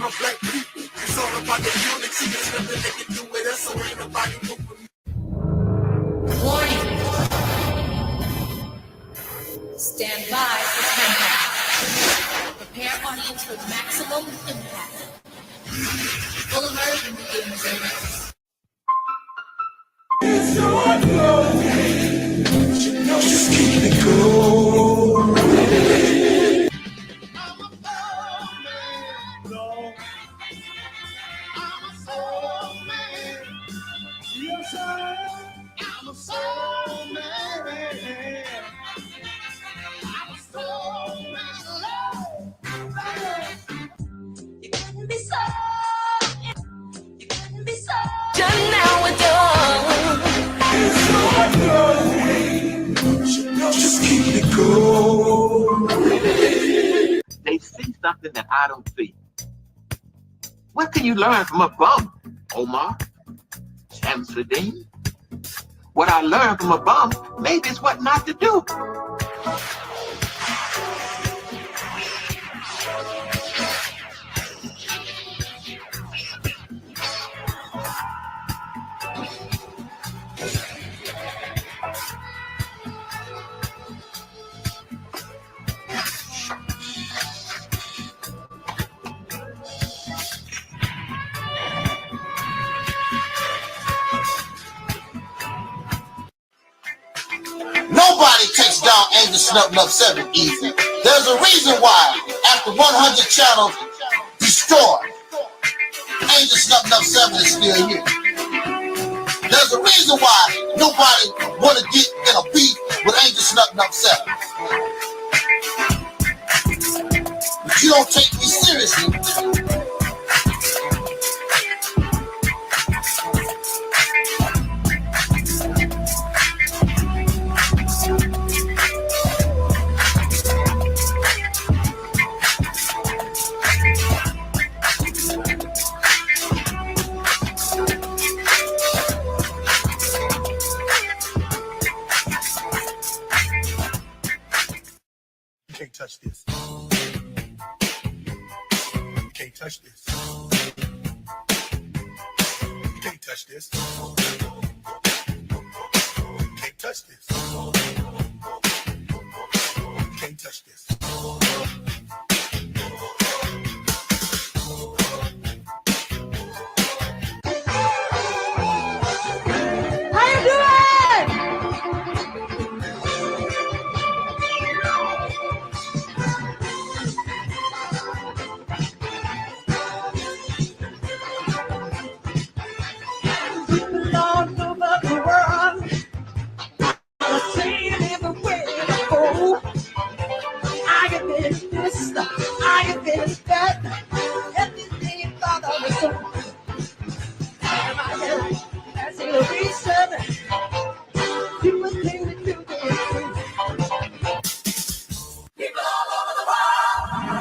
My black people, it's all about the unity. There's nothing they can do with us, so ain't nobody moving. Warning. Stand by for countdown. Prepare audience for maximum impact. Full immersion begins in It's your glow. Just keep it going. I'm a soul man. I'm a soul man. Yes, I am. I'm a soul man. I'm a soul man. You couldn't be so. You couldn't be so. Done now we're done. It's your glow. Just keep it going. They see something that I don't see. What can you learn from a bum, Omar? Shamsuddin? What I learned from a bum, maybe it's what not to do. Nobody takes down Angel Snubbing Up 7 easy. There's a reason why, after 100 channels destroyed, Angel Snubbing Up 7 is still here. There's a reason why nobody want to get in a beef with Angel Snubbing Up 7. But you don't take me seriously. You can't touch this. You can't touch this. You can't touch this. You can't touch this. You can't touch this. How you doing? People all over the world are saying everywhere I go, I get this, I get that. Everything you thought I was so. And I get that's the reason you would think that you did. People all over the world.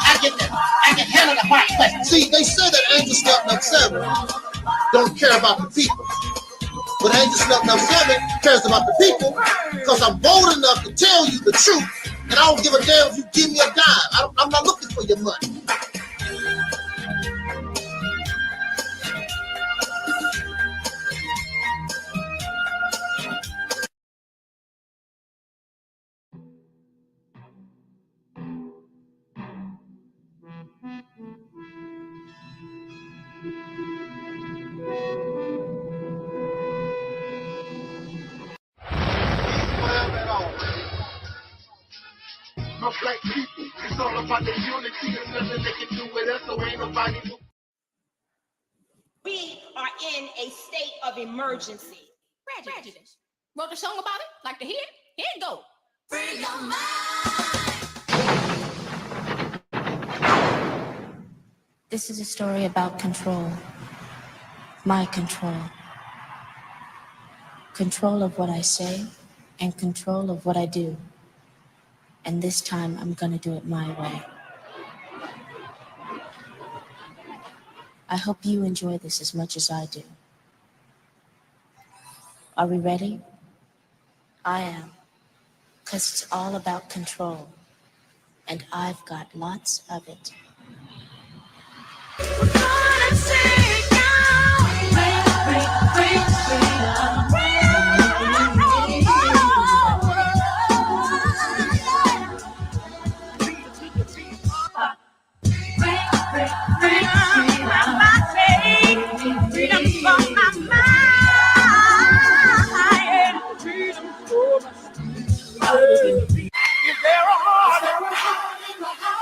I can handle the hard question. See, they say that Angel Snubbing Up 7 don't care about the people. But Angel Snubbing Up 7 cares about the people because I'm bold enough to tell you the truth, and I don't give a damn if you give me a dime. I'm not looking for your money. My black people, it's all about the unity. There's nothing they can do with us, so ain't nobody moving. We are in a state of emergency. Prejudice. Wrote a song about it? Like to hear it? Here it goes. Free your mind. This is a story about control. My control. Control of what I say and control of what I do. And this time I'm gonna do it my way. I hope you enjoy this as much as I do. Are we ready? I am, 'cause it's all about control, and I've got lots of it. Freedom from my mind. Freedom for my spirit. Is there a heart?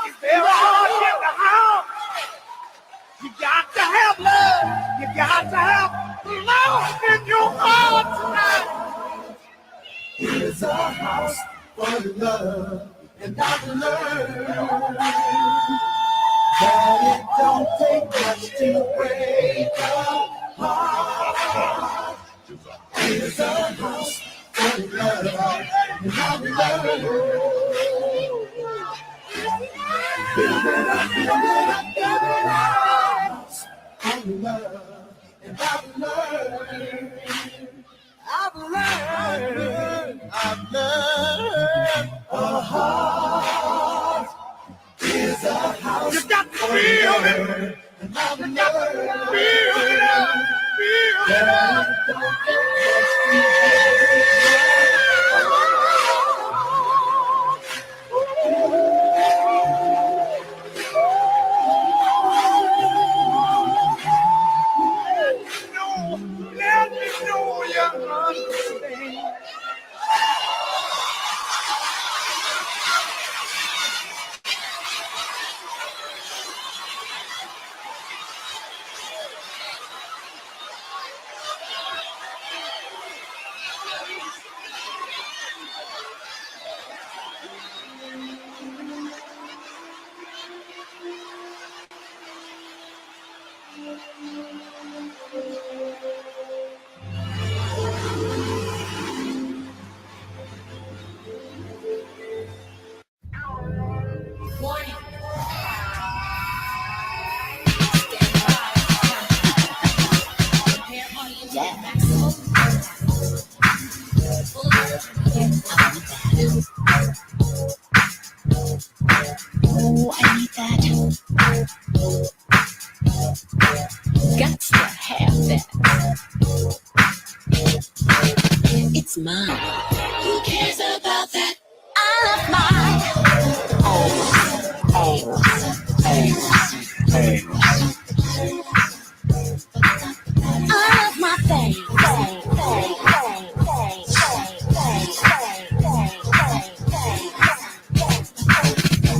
Is there a heart in the house? You got to have love. You got to have love in your heart tonight. Here's a house for love, and I've learned that it don't take much to break a heart. Here's a house for love, and I've learned. Build it up, build it up, build it up. For love, and I've learned. I've learned a heart is a house. You got to feel it. And I've You got to learned feel it up. Feel it that up. it don't take much to Let me know you understand. Oh, I need that. Got to have that. It's mine. Who cares about that? I love mine. I love my thing.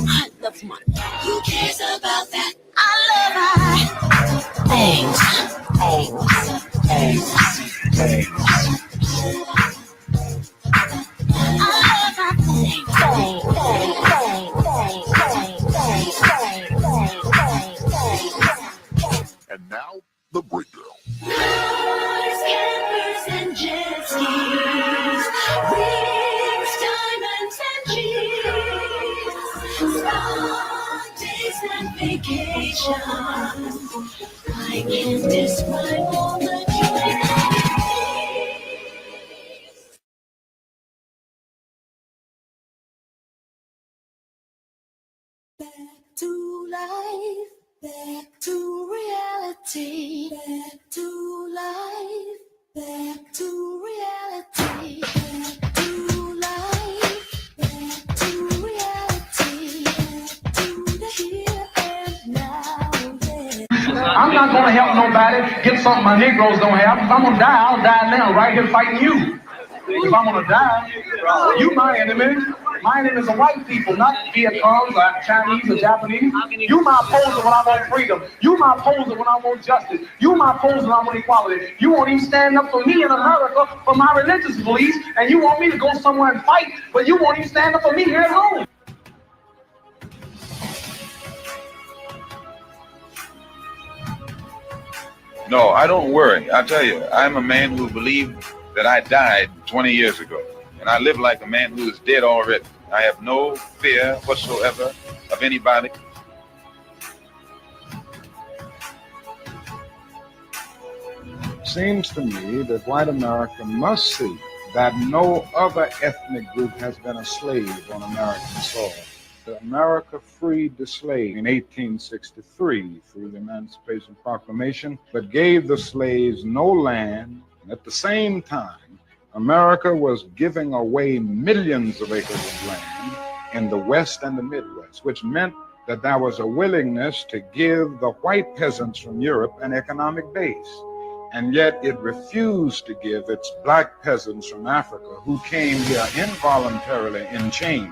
I love mine. Who cares about that? I love my things. And now, the breakdown. Scammers and jet skis, rings, diamonds and cheese, spa days and vacations. I can't describe all the joy that back to life, back to reality, back to life, back to reality, back to life, back to reality, back to the here and now. Yeah. I'm not going to help nobody get something my Negroes don't have. If I'm going to die, I'll die now, right here fighting you. If I'm going to die, you my enemy. My enemy is the white people, not Vietnams or Chinese or Japanese. You my opposer when I want freedom. You my opposer when I want justice. You my opposer when I want equality. You won't even stand up for me in America for my religious beliefs, and you want me to go somewhere and fight, but you won't even stand up for me here at home. No, I don't worry. I tell you, I'm a man who believed that I died 20 years ago. And I live like a man who is dead already. I have no fear whatsoever of anybody. Seems to me that white America must see that no other ethnic group has been a slave on American soil. America freed the slave in 1863 through the Emancipation Proclamation, but gave the slaves no land. And at the same time, America was giving away millions of acres of land in the West and the Midwest, which meant that there was a willingness to give the white peasants from Europe an economic base. And yet it refused to give its black peasants from Africa, who came here involuntarily in chains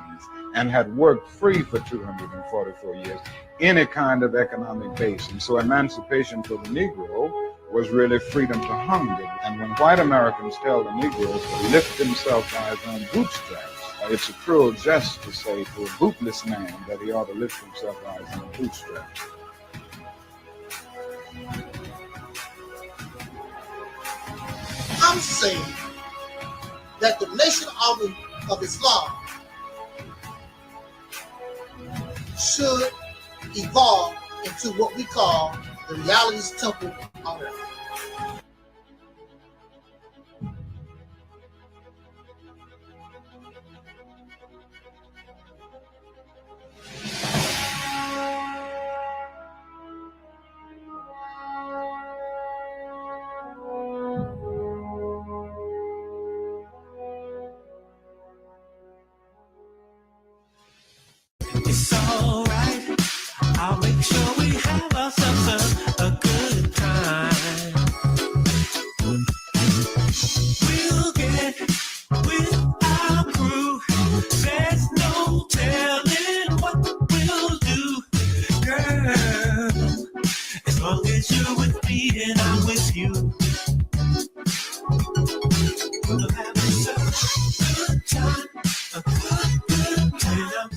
and had worked free for 244 years, any kind of economic base. And so emancipation for the Negro was really freedom to hunger. And when white Americans tell the Negroes to lift himself by his own bootstraps, it's a cruel jest to say to a bootless man that he ought to lift himself by his own bootstraps. I'm saying that the Nation of Islam should evolve into what we call the realities temple on earth. It's all right. I'll make sure we have ourselves a good time. We'll get with our crew. There's no telling what we'll do, girl. As long as you're with me and I'm with you, we'll have a good time, a good time.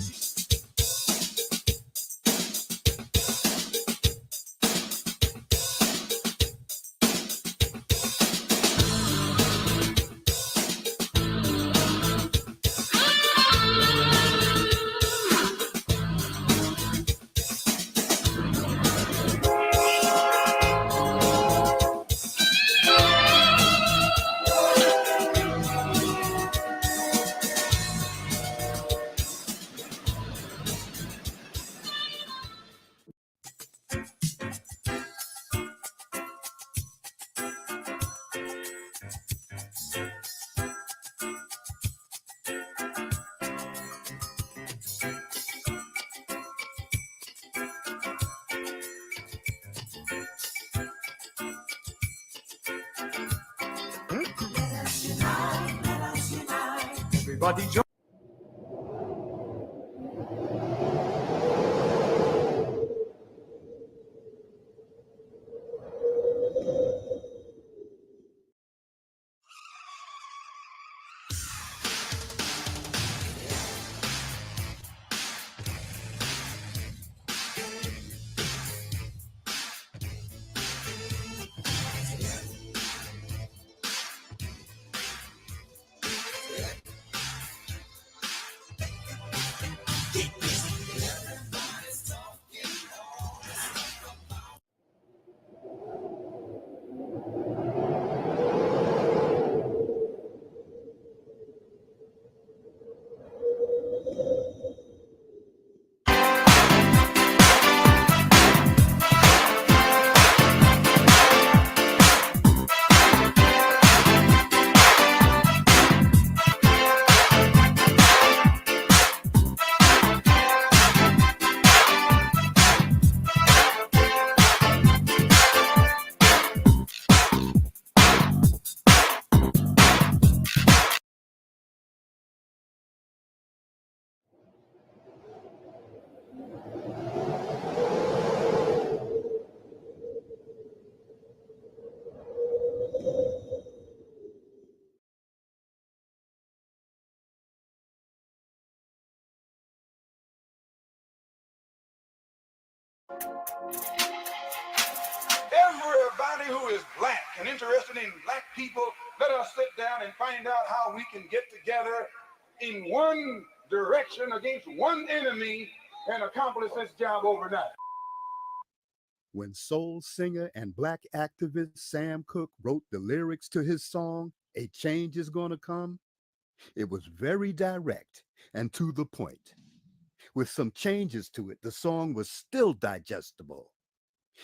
Everybody join. Everybody who is black and interested in black people, let us sit down and find out how we can get together in one direction against one enemy and accomplish this job overnight. When soul singer and black activist Sam Cooke wrote the lyrics to his song, "A Change Is Gonna Come," it was very direct and to the point. With some changes to it, the song was still digestible.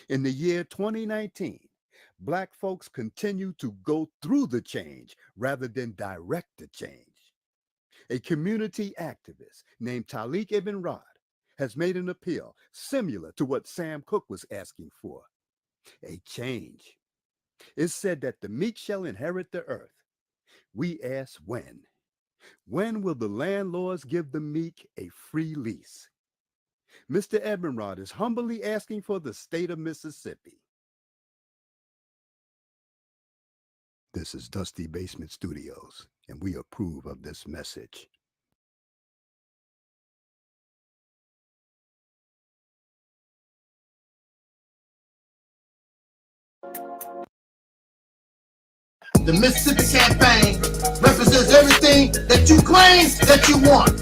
In the year 2019, black folks continue to go through the change rather than direct the change. A community activist named Taalik Ibn'rad has made an appeal similar to what Sam Cooke was asking for, a change. It's said that the meek shall inherit the earth. We ask when. When will the landlords give the meek a free lease? Mr. Ibn'rad is humbly asking for the state of Mississippi. This is Dusty Basement Studios, and we approve of this message. The Mississippi campaign represents everything that you claim that you want.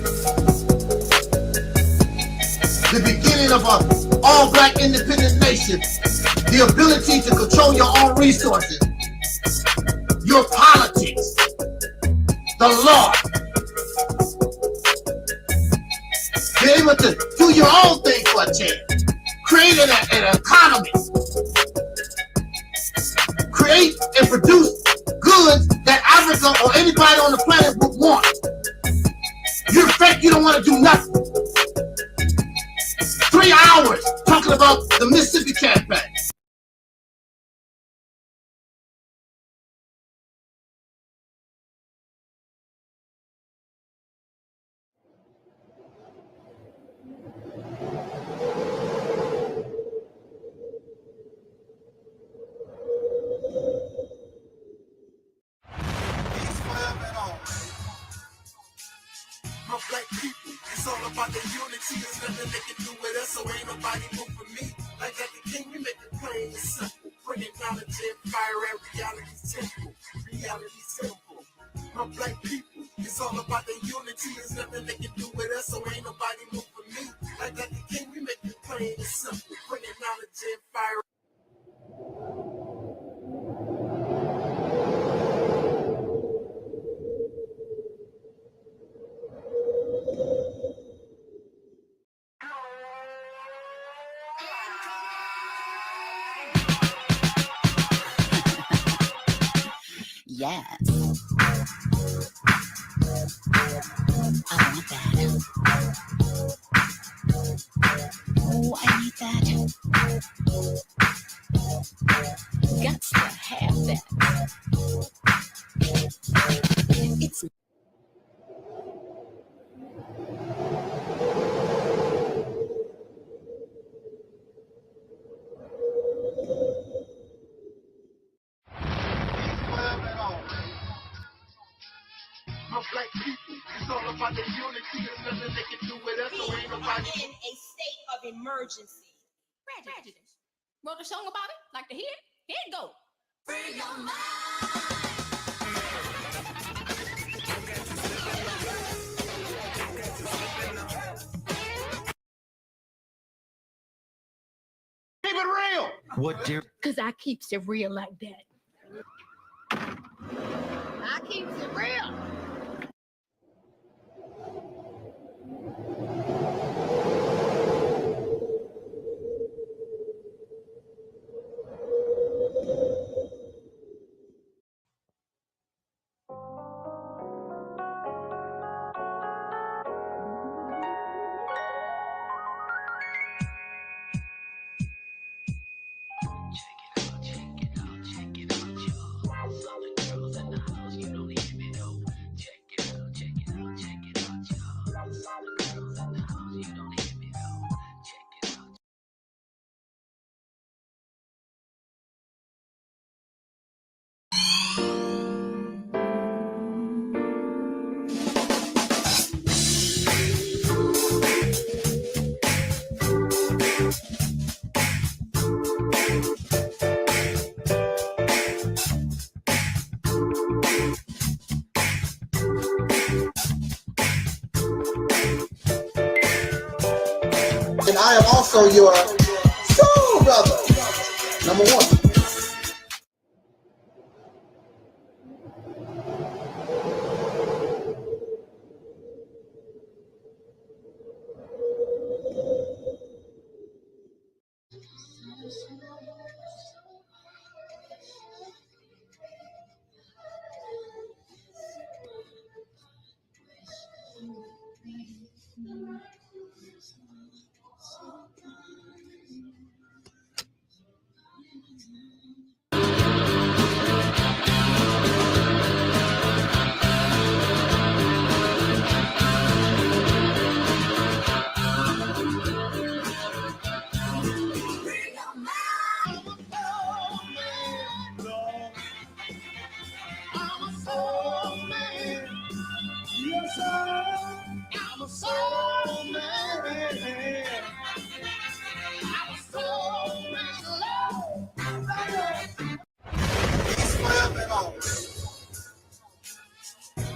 The beginning of an all-black independent nation. The ability to control your own resources. Your politics. The law. Be able to do your own thing for a change. Create an economy. Create and produce goods that Africa or anybody on the planet would want. You're fake, you don't want to do nothing. 3 hours talking about the Mississippi campaign. My black people, it's all about the unity. There's nothing they can do with us, so ain't nobody move for me. Like that the king, we make it plain and simple. Bringing knowledge and fire at reality's temple. Reality's simple. My black people, it's all about the unity. There's nothing they can do with us, so ain't nobody move for me. Like that the king, we make it plain and simple. Bringing knowledge and fire. Yes. I want that. Oh, I need that. Guts to have that. It's My black people, it's all about the unity. There's nothing they can do with us, so ain't nobody. In a state of emergency. Prejudice. Wrote a song about it? Like to hear it? Here it go. Free your mind. Keep it real. What, dear? Because I keeps it real like that. I keeps it real. And I am also your soul brother, number one.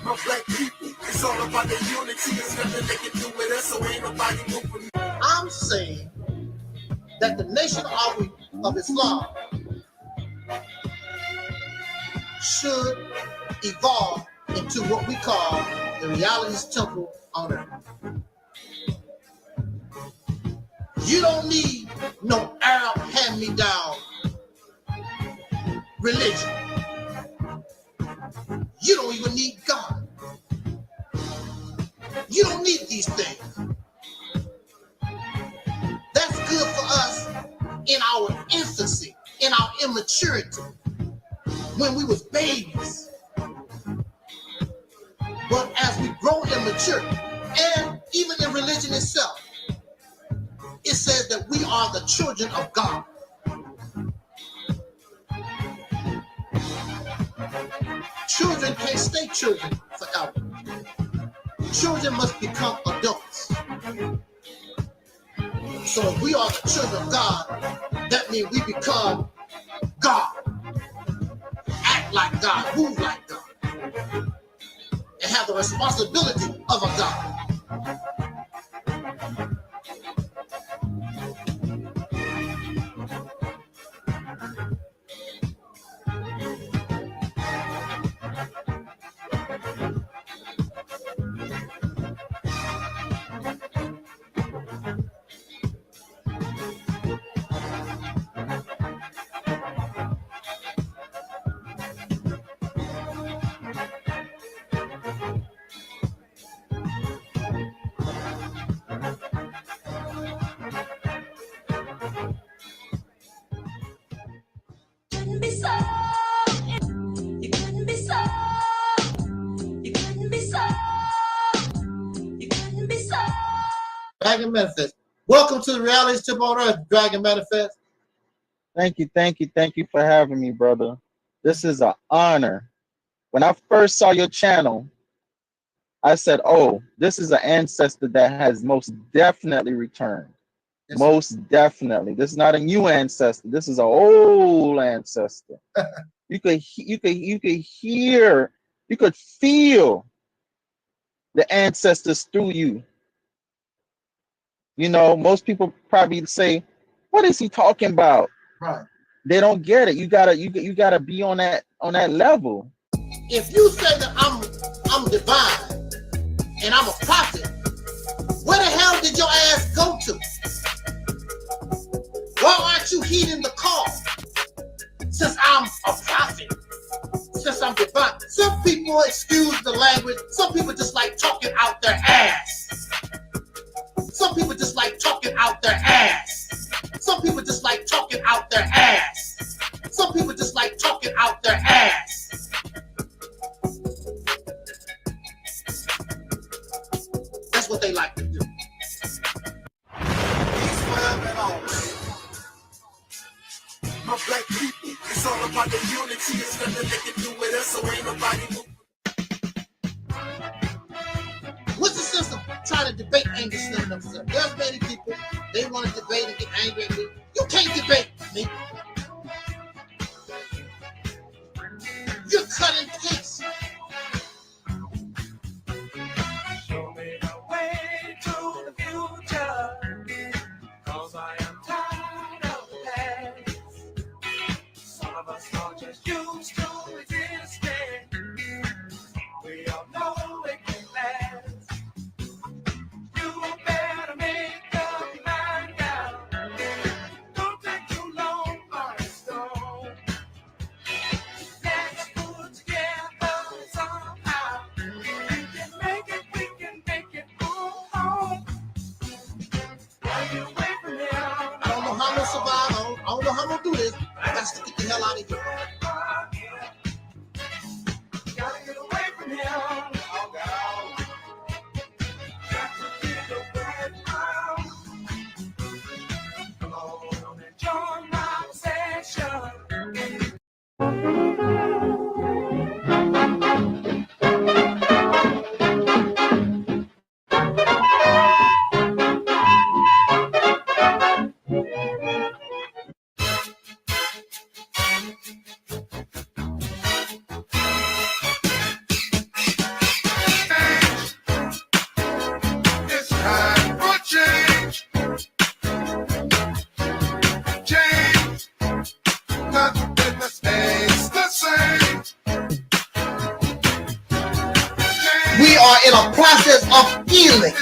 My black people, it's all about the unity. There's nothing they can do with us, so ain't nobody moving. I'm saying that the Nation of Islam should evolve into what we call the realities temple on earth. You don't need no Arab hand-me-down religion. You don't even need God. You don't need these things. That's good for us in our infancy, in our immaturity, when we was babies. But as we grow and mature, and even in religion itself, it says that we are the children of God. Children can't stay children forever. Children must become adults. So if we are the children of God, that means we become God. Act like God, move like God, and have the responsibility of a God. Dragon Manifest. Welcome to the Realities Tip on Earth, Dragon Manifest. Thank you for having me, brother. This is an honor. When I first saw your channel, I said, oh, this is an ancestor that has most definitely returned. Yes, most definitely. This is not a new ancestor. This is an old ancestor. You could hear, you could feel the ancestors through you. You know, most people probably say, what is he talking about? Right. They don't get it. You gotta be on that level. If you say that I'm divine and I'm a prophet, where the hell did your ass go to? Why aren't you heeding the call? Since I'm a prophet, since I'm divine. Some people, excuse the language, some people just like talking out their ass. Some people just like talking out their ass. Some people just like talking out their ass. Some people just like talking out their ass. That's what they like to do. My black people, it's all about the unity. There's nothing they can do with us, so ain't nobody moving. What's the sense of trying to debate Angry Slim themselves? There's many people, they want to debate and get angry at me. You can't debate me. You're cut and paste. Show me the way to the future. in a process of healing.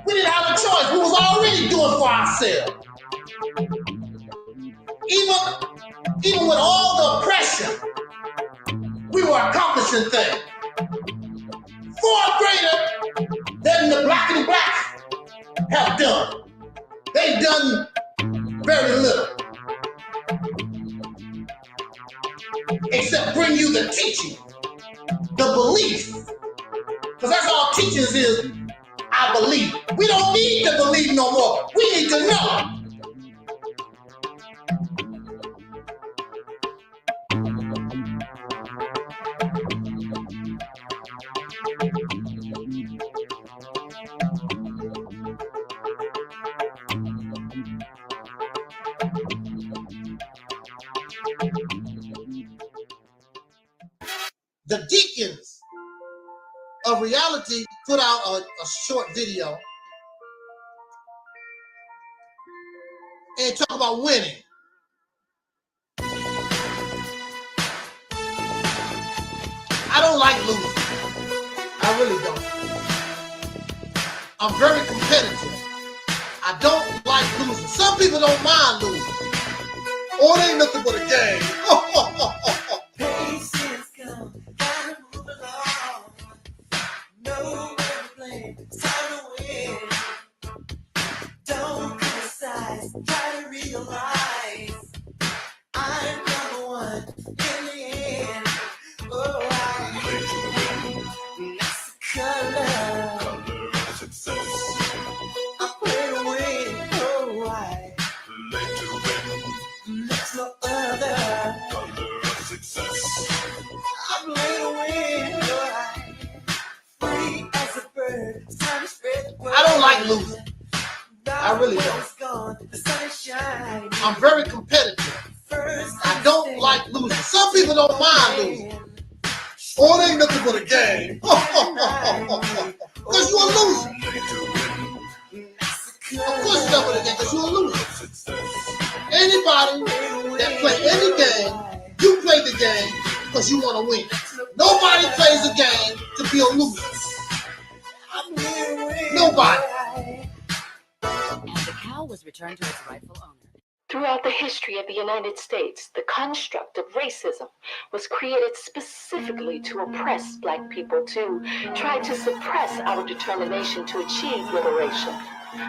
We didn't have a choice. We was already doing for ourselves. Even with all the oppression, we were accomplishing things far greater than the blackity blacks have done. They've done very little, except bring you the teaching, the belief, because that's all teachings is. I believe. We don't need to believe no more. We need to know. The deacons of reality put out a short video and talk about winning. I don't like losing. I really don't. I'm very competitive. I don't like losing. Some people don't mind losing. Oh, they ain't nothing but a game. Patience come, gotta move along. No better play, it's time to win. Don't criticize, try to realize I'm number one in the end. Oh, that's the color of success. I play to win. Oh, play to win. There's no other color of success. I play to win. Free as a bird, it's time to spread the word. I don't like losing. I really don't. The sun is shining. I'm very competitive. I don't like losing. Some people don't mind losing. Oh, they ain't nothing but a game. Because you're a loser. Of course you're not but a game, because you're a loser. Anybody that play any game, you play the game because you want to win. Nobody plays a game to be a loser. Nobody. And the cow was returned to its rightful owner. Throughout the history of the United States, the construct of racism was created specifically to oppress Black people, to try to suppress our determination to achieve liberation.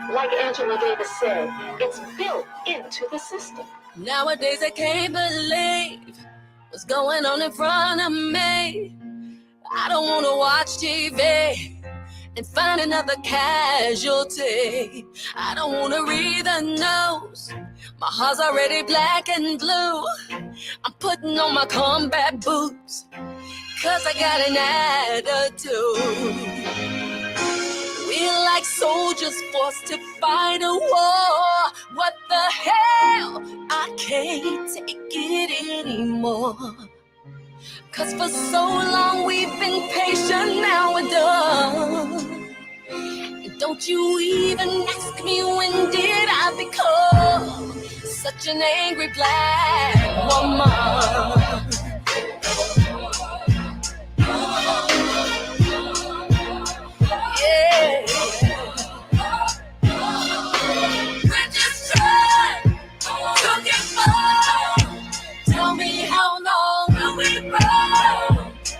Like Angela Davis said, it's built into the system. Nowadays I can't believe what's going on in front of me. I don't want to watch TV and find another casualty. I don't want to read the news. My heart's already black and blue. I'm putting on my combat boots, cause I got an attitude. We're like soldiers forced to fight a war. What the hell? I can't take it anymore. Cause for so long we've been patient, now we're done. And don't you even ask me when did I become such an angry Black woman. Yeah. We're just trying to get by. Tell me how long will we run?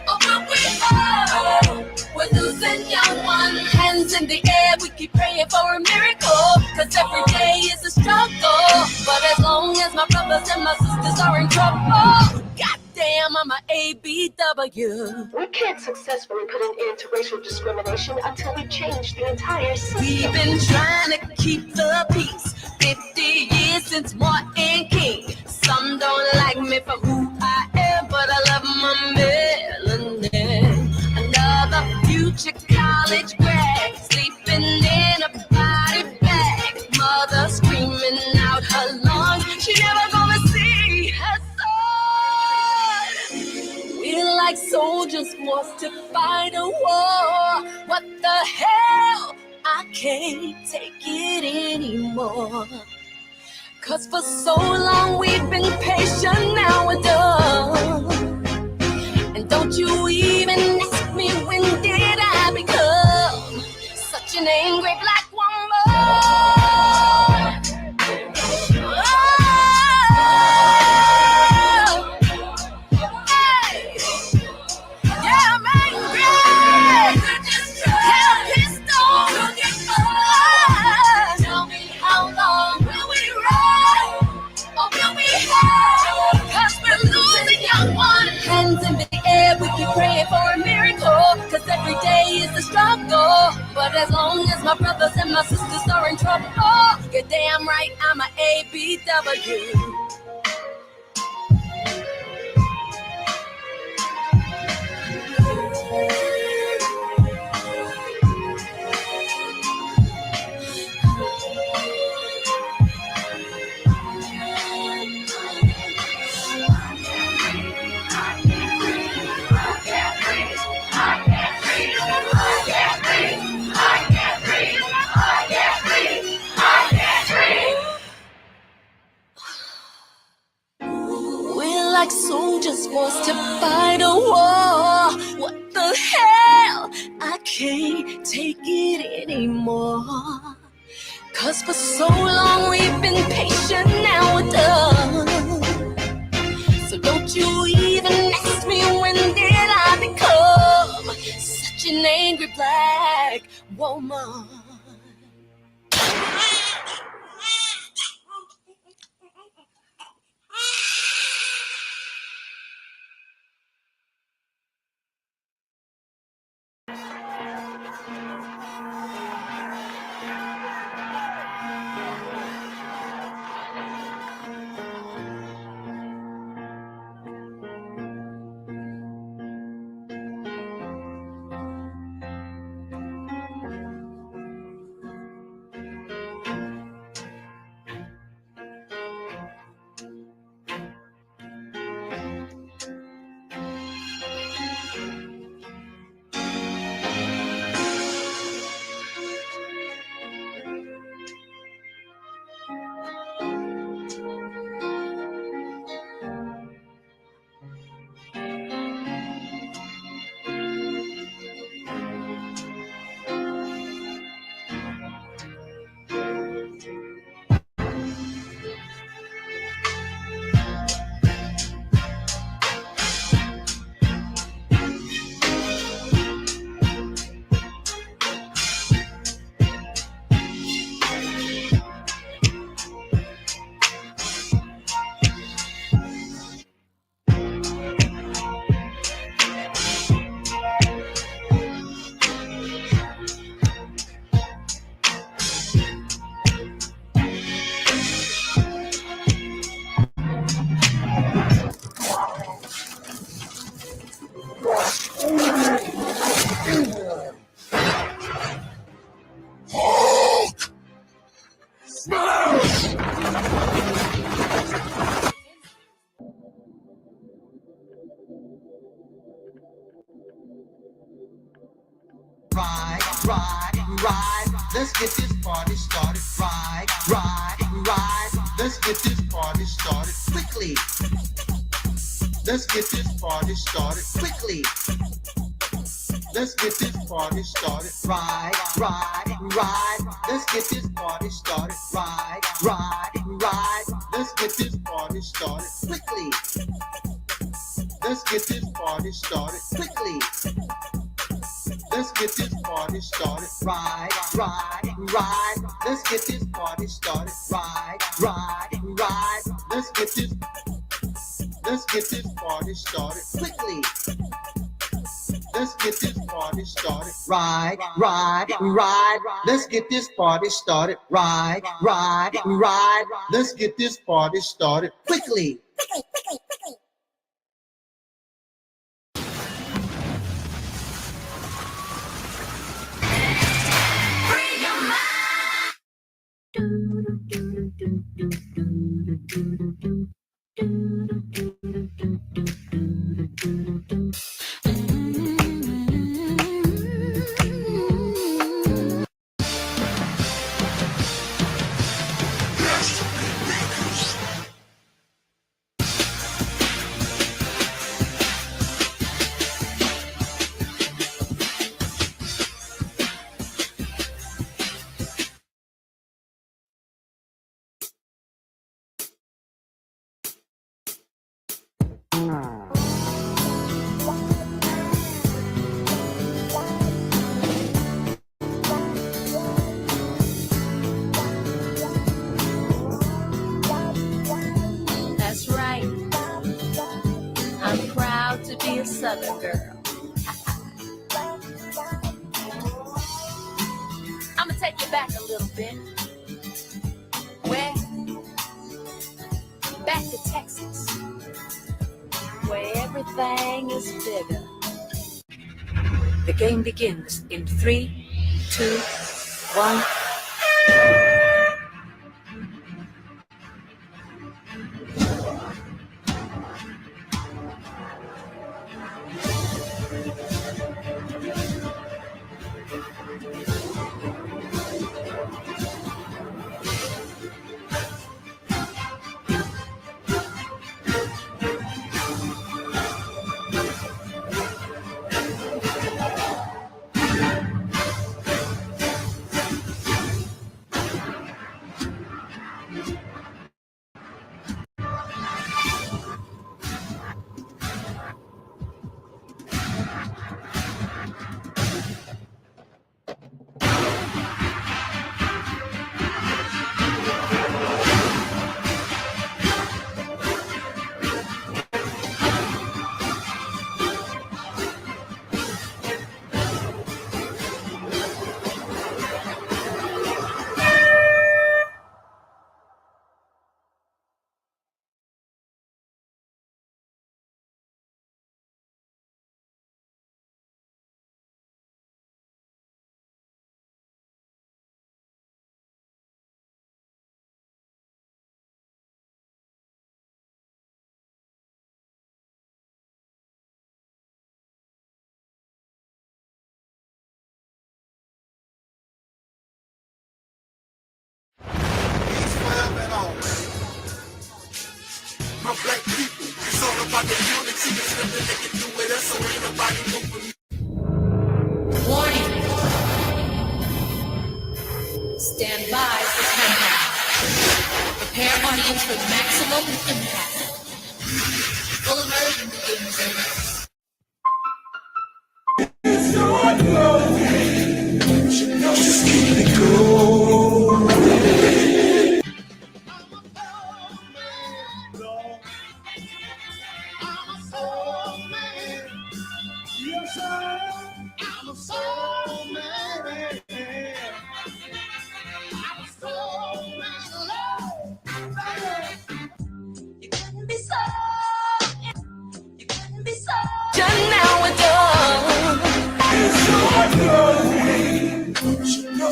Or will we fall? We're losing young ones, hands in the air. We keep praying for a miracle, cause every day is a struggle. But as long as my brothers and my sisters are in trouble, goddamn, I'm a ABW. We can't successfully put an end to racial discrimination until we change the entire system. We've been trying to keep the peace 50 years since Martin King. Some don't like me for who I am, but I love my melanin. Another future college grad sleeping in a body bag. Mother screaming out her lungs, she never gonna see her son. We're like soldiers forced to fight a war. What the hell? I can't take it anymore. Cause for so long we've been patient, now we're done. don't you even ask me when did I become such an angry black woman. Yeah, I'm angry. Hell pissed off. Tell me how long will we ride? Or will we hide? 'Cause we're losing young ones. Hands in the air, we keep praying for a miracle. 'Cause every day is a struggle. But as long as my brothers and my sisters are in trouble, you're damn right I'm a ABW. We're like soldiers forced to fight a war. What the hell? I can't take it anymore. 'Cause for so long we've been patient, now we're done. So don't you even ask me when did I become such an angry black woman. Ride, let's get this party started. Ride, let's get this party started quickly. Let's get this party started quickly. Let's get this party started. Ride, let's get this party started. Ride, let's get this party started quickly. Let's get this party started quickly. Let's get this party started. Ride, let's get this party started. Ride, let's get this party started quickly. Let's get this party started. Ride, let's get this party started. Ride, let's get this party started quickly. That's right. I'm proud to be a Southern girl. I'm gonna take you back a little bit. Where? Back to Texas, where everything is bigger. The game begins in 3, 2, 1. My black people, it's all about the unity. There's nothing they can do with us, so ain't nobody moving me. Warning. Stand by for countdown. Prepare audience for maximum impact. Full immersion begins. Just keep it going.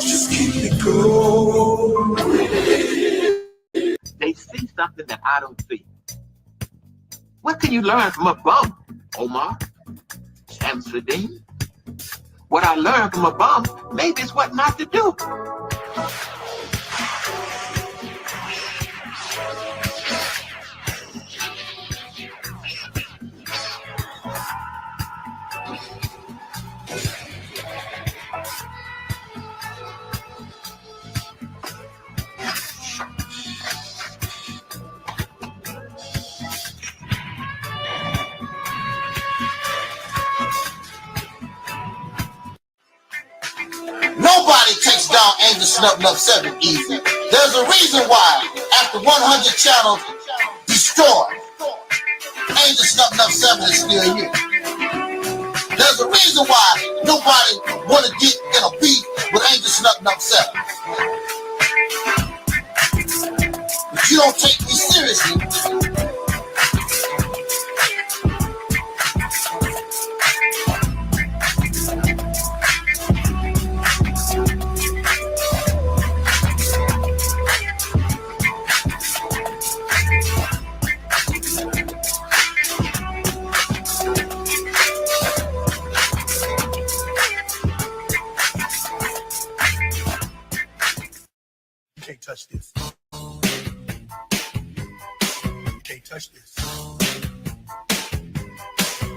Just keep it going. They see something that I don't see. What can you learn from a bum, Omar? Shamsuddin? What I learned from a bum, maybe it's what not to do. Nobody takes down AdMinister easy. There's a reason why, after 100 channels destroyed, AdMinister is still here. There's a reason why nobody want to get in a beef with AdMinister. If you don't take me seriously, You can't touch this. You can't touch this.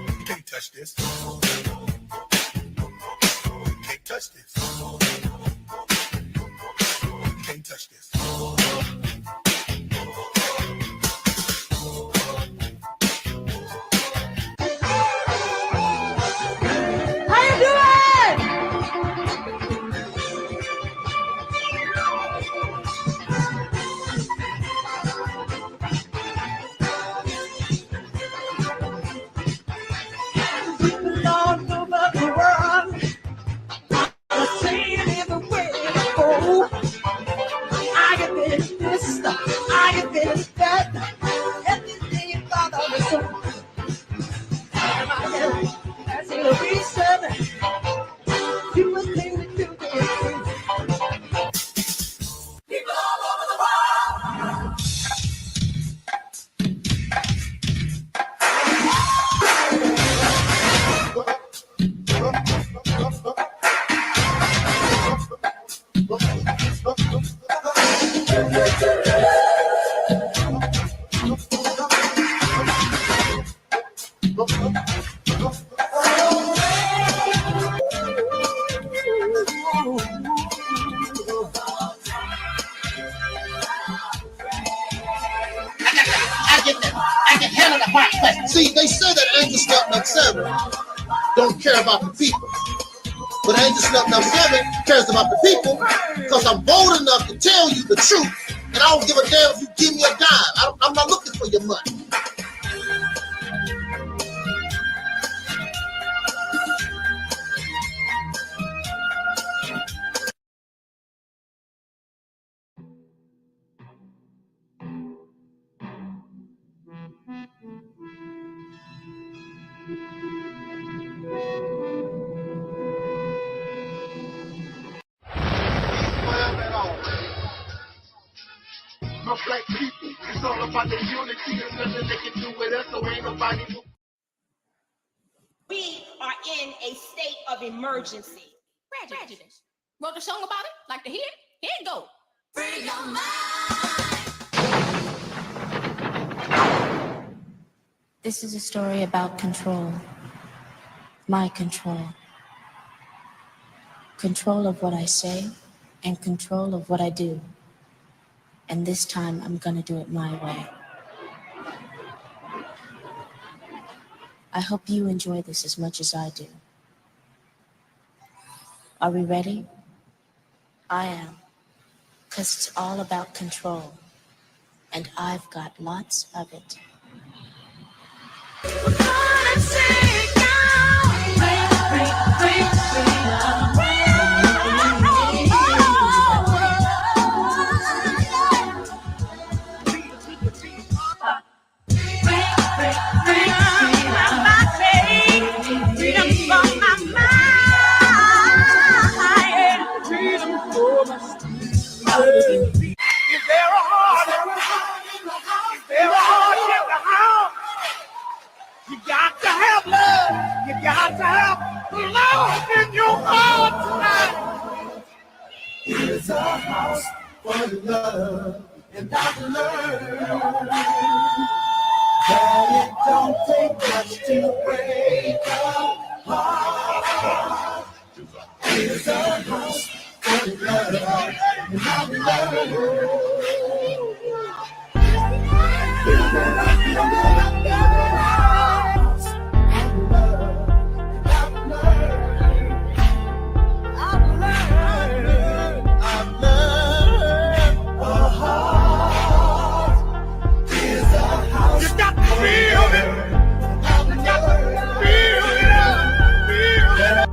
You can't touch this. You can't touch this. You can't touch this. See, they say that Angel Snub Nub 7 don't care about the people. But Angel Snub Nub 7 cares about the people because I'm bold enough to tell you the truth. And I don't give a damn if you give me a dime. I'm not looking for your money. My black people, it's all about the unity. There's nothing they can do with us, so ain't nobody who. We are in a state of emergency. Prejudice. Wrote a song about it? Like to hear it? Here it go. Free your mind. This is a story about control. My control. Control of what I say and control of what I do. And this time I'm gonna do it my way. I hope you enjoy this as much as I do. Are we ready? I am, 'cause it's all about control, and I've got lots of it. Is there a heart in the house? You got to have love. You got to have love in your heart tonight. It's a house for love, and I've learned that it don't take much to break a heart. It's a house for love, and I've You got to feel it. You got to feel it. Feel it.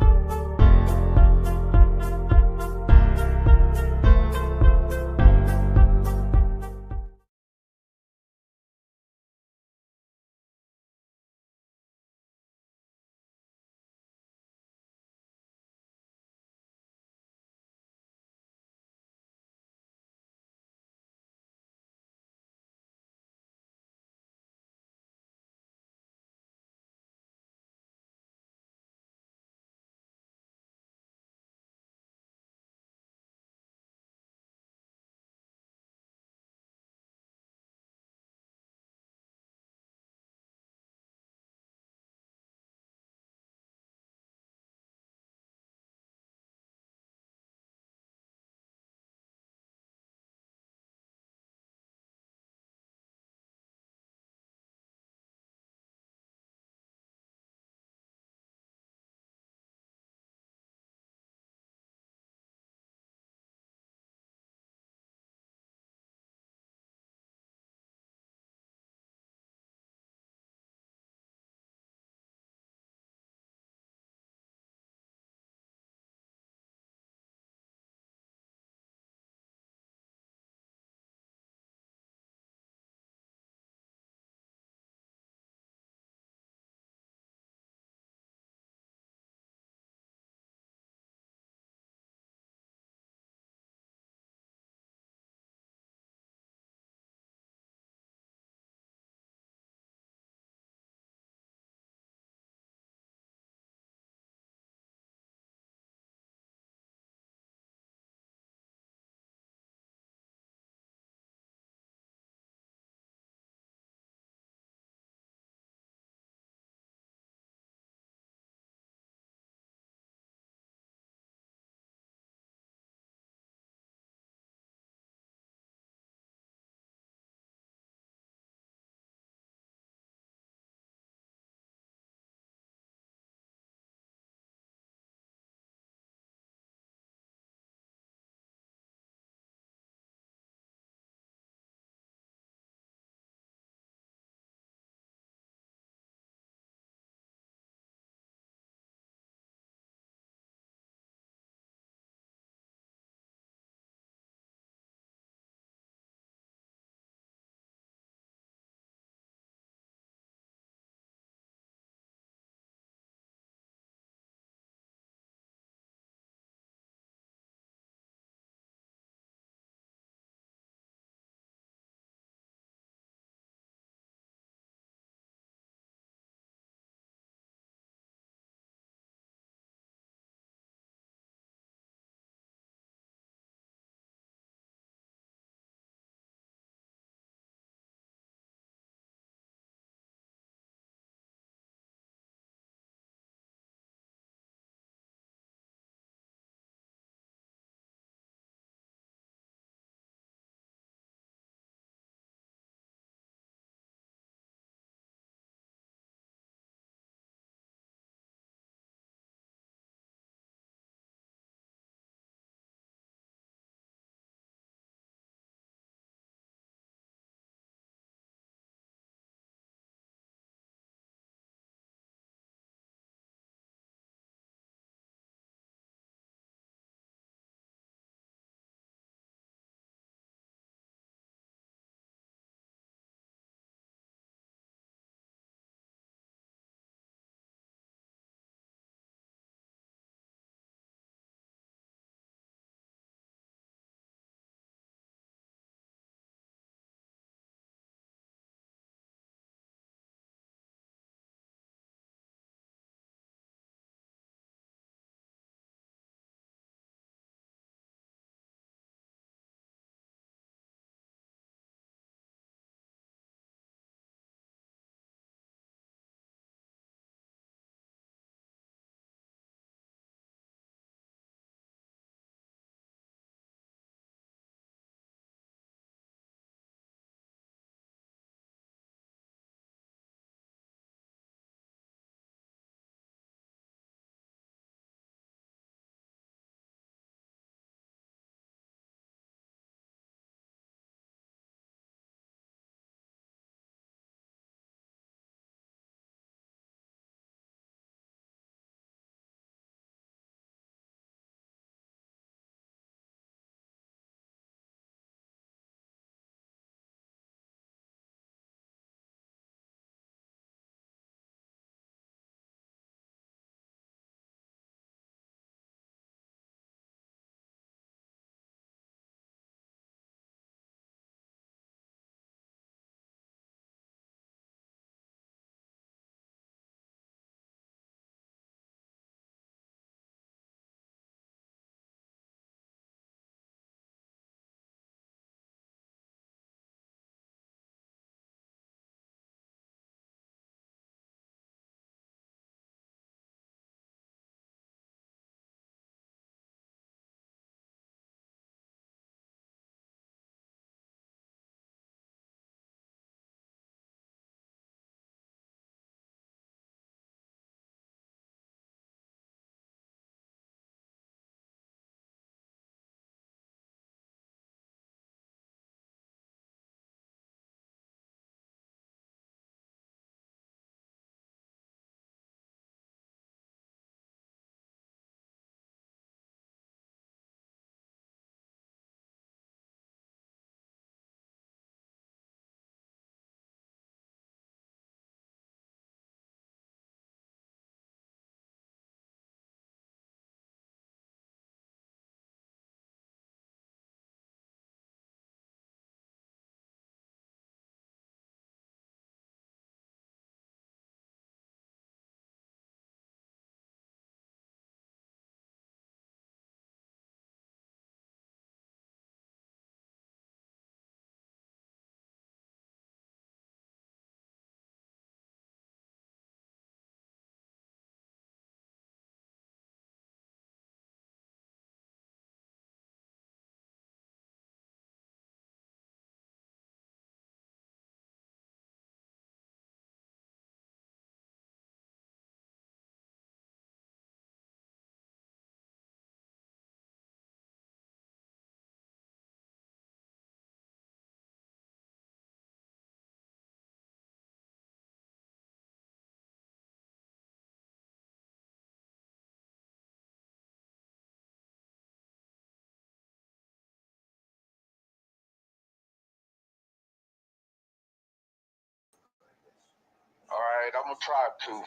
right, I'm gonna try to.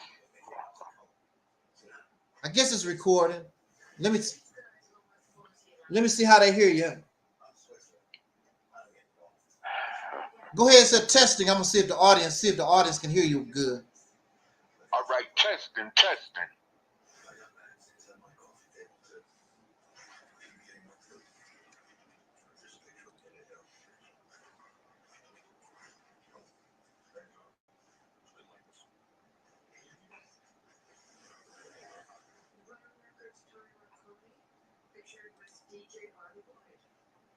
I guess it's recording. Let me see how they hear you. Go ahead and say testing. I'm gonna see if the audience can hear you good. All right, testing.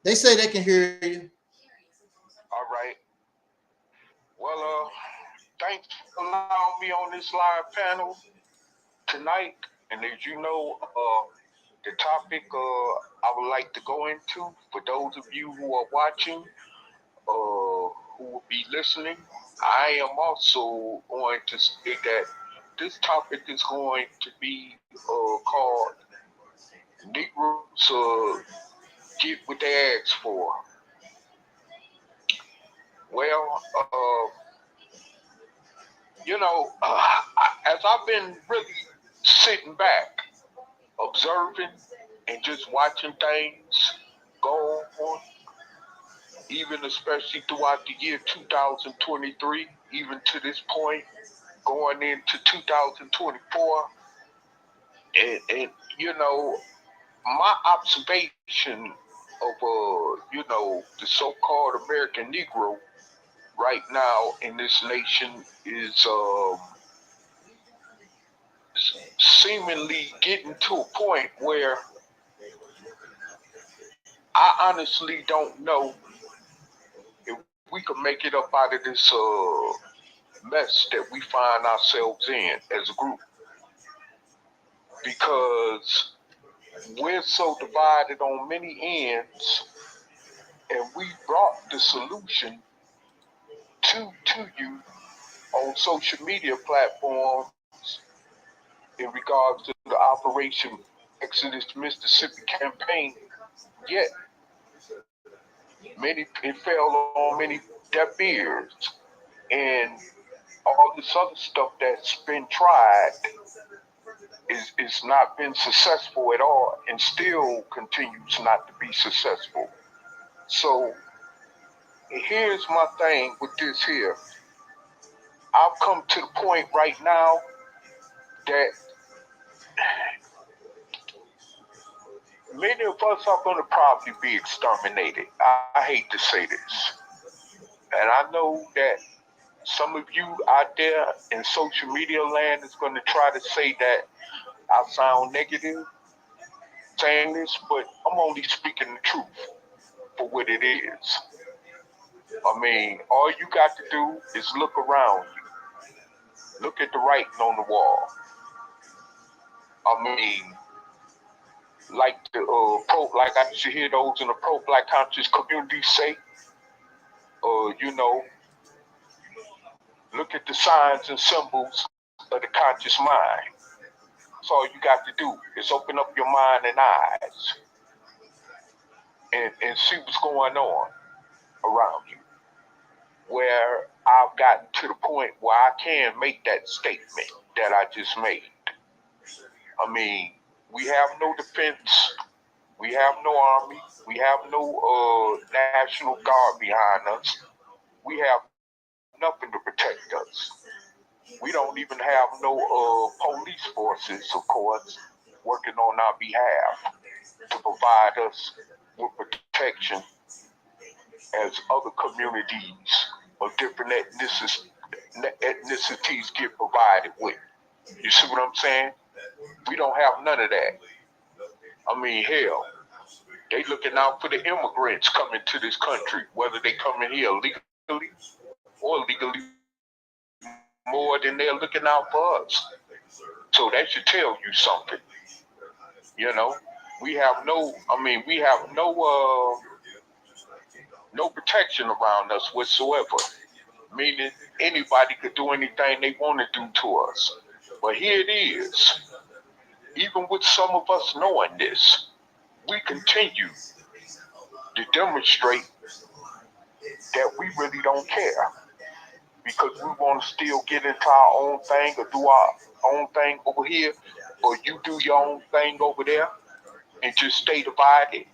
They say they can hear you. All right. Well, thanks for allowing me on this live panel tonight. And as you know, the topic I would like to go into, for those of you who are watching, who will be listening, I am also going to say that this topic is going to be called Negroes Get What They Ask For. Well, as I've been really sitting back, observing, and just watching things go on, even especially throughout the year 2023, even to this point, going into 2024, and my observation of the so-called American Negro right now in this nation is seemingly getting to a point where I honestly don't know if we can make it up out of this mess that we find ourselves in as a group, because we're so divided on many ends, and we brought the solution to you on social media platforms in regards to the Operation Exodus Mississippi campaign, yet it fell on many deaf ears, and all this other stuff that's been tried is not been successful at all, and still continues not to be successful. So here's my thing with this here. I've come to the point right now that many of us are going to probably be exterminated. I hate to say this. And I know that some of you out there in social media land is going to try to say that I sound negative saying this, but I'm only speaking the truth for what it is. I mean, all you got to do is look around you. Look at the writing on the wall. I mean, like like I used to hear those in the pro-black conscious community say, look at the signs and symbols of the conscious mind. So all you got to do is open up your mind and eyes and see what's going on around you. Where I've gotten to the point where I can make that statement that I just made. I mean, we have no defense, we have no army, we have no National Guard behind us, we have nothing to protect us. We don't even have no police forces, of course, working on our behalf to provide us with protection as other communities of different ethnicities get provided with. You see what I'm saying? We don't have none of that. I mean, hell, they looking out for the immigrants coming to this country, whether they come in here legally or legally, more than they're looking out for us. So that should tell you something. We have no protection around us whatsoever. Meaning anybody could do anything they want to do to us. But here it is. Even with some of us knowing this, we continue to demonstrate that we really don't care. because we want to still get into our own thing or do our own thing over here, or you do your own thing over there and just stay divided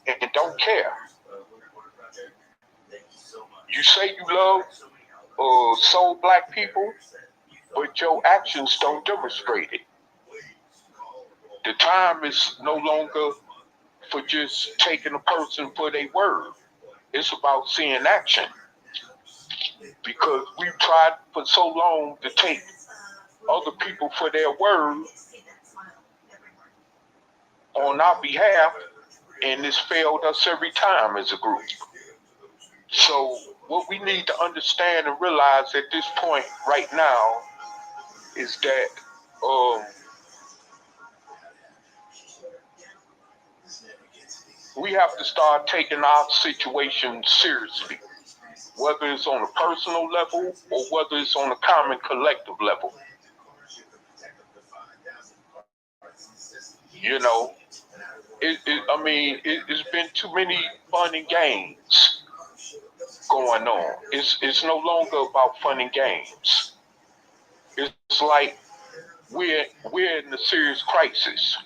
and don't care. You say you love soul black people, but your actions don't demonstrate it. The time is no longer for just taking a person for their word. It's about seeing action. Because we've tried for so long to take other people for their word on our behalf, and it's failed us every time as a group. So what we need to understand and realize at this point right now is that we have to start taking our situation seriously, whether it's on a personal level or whether it's on a common collective level. You know, it's been too many fun and games going on. It's no longer about fun and games. It's like we're in a serious crisis,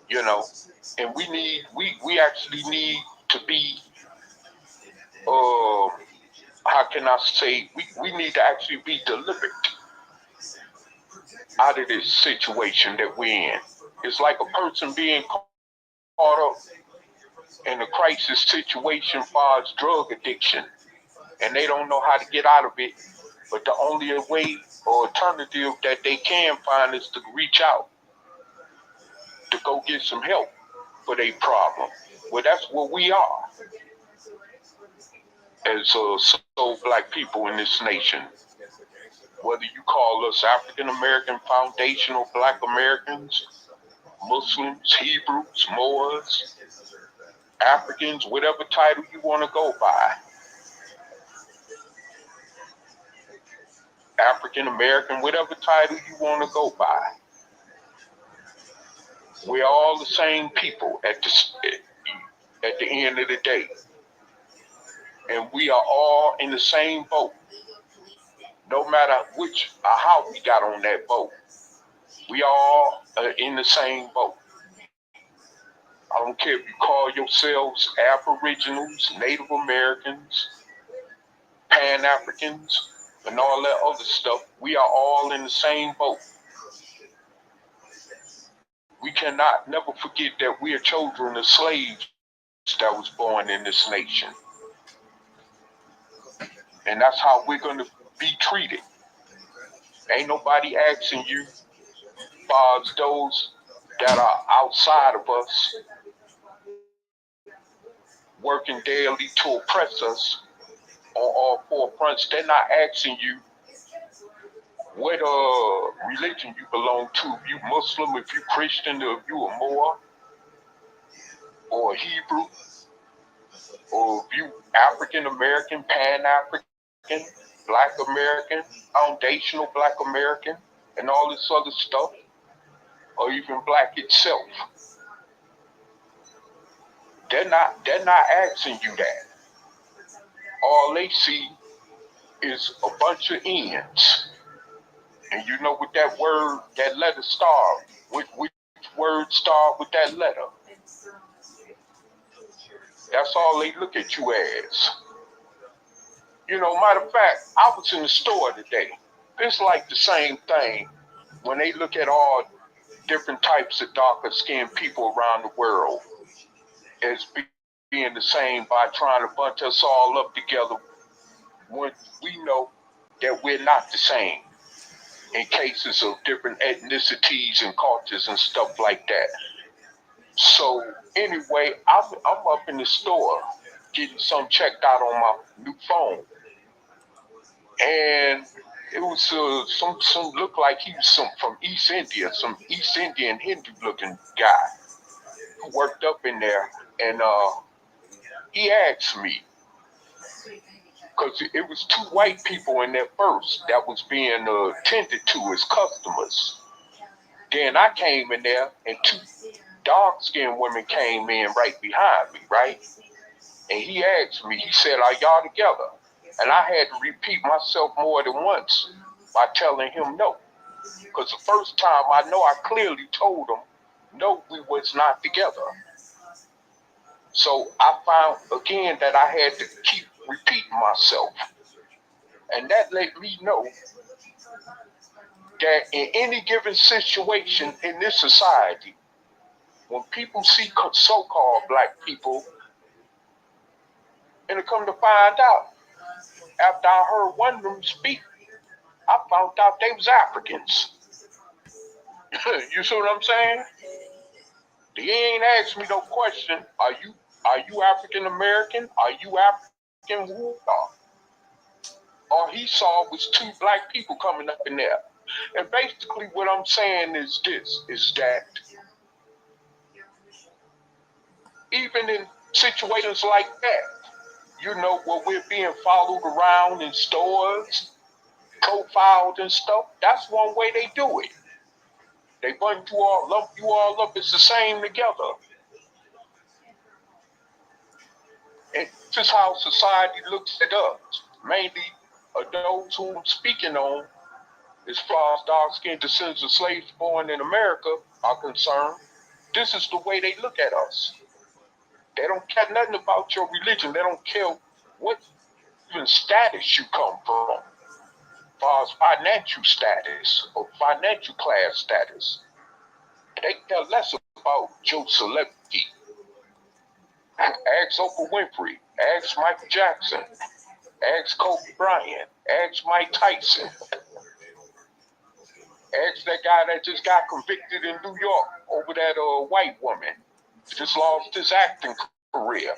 you know, and we actually need to be how can I say, we need to actually be deliberate out of this situation that we're in. It's like a person being caught up in a crisis situation as far as drug addiction, and they don't know how to get out of it, but the only way or alternative that they can find is to reach out, to go get some help for their problem. Well, that's what we are as soul black people in this nation. Whether you call us African American Foundational Black Americans, Muslims, Hebrews, Moors, Africans, whatever title you want to go by. African American, whatever title you want to go by. We're all the same people at the end of the day. And we are all in the same boat. No matter which or how we got on that boat. We all are in the same boat. I don't care if you call yourselves Aboriginals, Native Americans, Pan-Africans, and all that other stuff. We are all in the same boat. We cannot never forget that we are children of slaves that was born in this nation. And that's how we're going to be treated. Ain't nobody asking you, as far as those that are outside of us, working daily to oppress us on all four fronts. They're not asking you what religion you belong to. If you Muslim, if you Christian, or if you a Moor, or a Hebrew, or if you African American, Pan-African, Black American, Foundational Black American, and all this other stuff, or even black itself. They're not asking you that. All they see is a bunch of ends. And you know what that word, that letter start, which word start with that letter? That's all they look at you as. You know, matter of fact, I was in the store today. It's like the same thing when they look at all different types of darker skinned people around the world as being the same by trying to bunch us all up together when we know that we're not the same in cases of different ethnicities and cultures and stuff like that. So anyway, I'm up in the store getting some checked out on my new phone. And it was some looked like he was from East India, some East Indian Hindu looking guy who worked up in there. And he asked me, because it was two white people in there first that was being attended to as customers. Then I came in there and two dark-skinned women came in right behind me, right? And he asked me, he said, "Are y'all together?" And I had to repeat myself more than once by telling him no. Because the first time I know I clearly told him, no, we was not together. So I found again that I had to keep repeating myself. And that let me know that in any given situation in this society, when people see so-called black people, and to come to find out, after I heard one of them speak, I found out they was Africans. You see what I'm saying? They ain't asked me no question. Are you African American? Are you African? Who are? All he saw was two black people coming up in there. And basically what I'm saying is this, is that even in situations like that, you know, where we're being followed around in stores, profiled and stuff, that's one way they do it. They lump you all up, it's the same together. And this is how society looks at us, mainly those who I'm speaking on, as far as dark-skinned descendants of slaves born in America are concerned. This is the way they look at us. They don't care nothing about your religion. They don't care what even status you come from, as far as financial status or financial class status. They care less about your celebrity. Ask Oprah Winfrey, ask Michael Jackson, ask Kobe Bryant, ask Mike Tyson, ask that guy that just got convicted in New York over that white woman, just lost his acting career.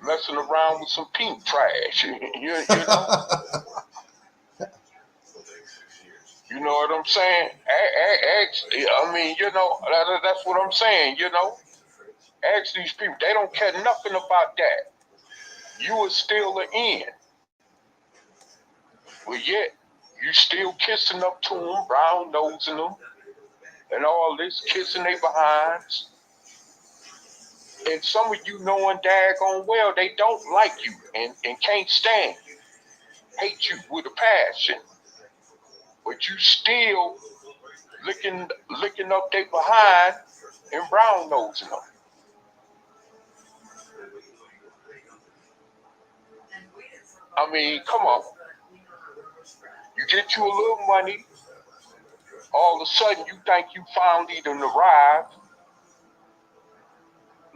Messing around with some pink trash, you know? You know what I'm saying? I mean, you know, that's what I'm saying, you know? Ask these people, they don't care nothing about that. You are still an end. But yet, you still kissing up to them, brown nosing them, and all this, kissing their behinds. And some of you knowing daggone well they don't like you and can't stand you, hate you with a passion. But you still licking up their behind and brown nosing them. I mean, come on. You get you a little money, all of a sudden you think you finally done arrived,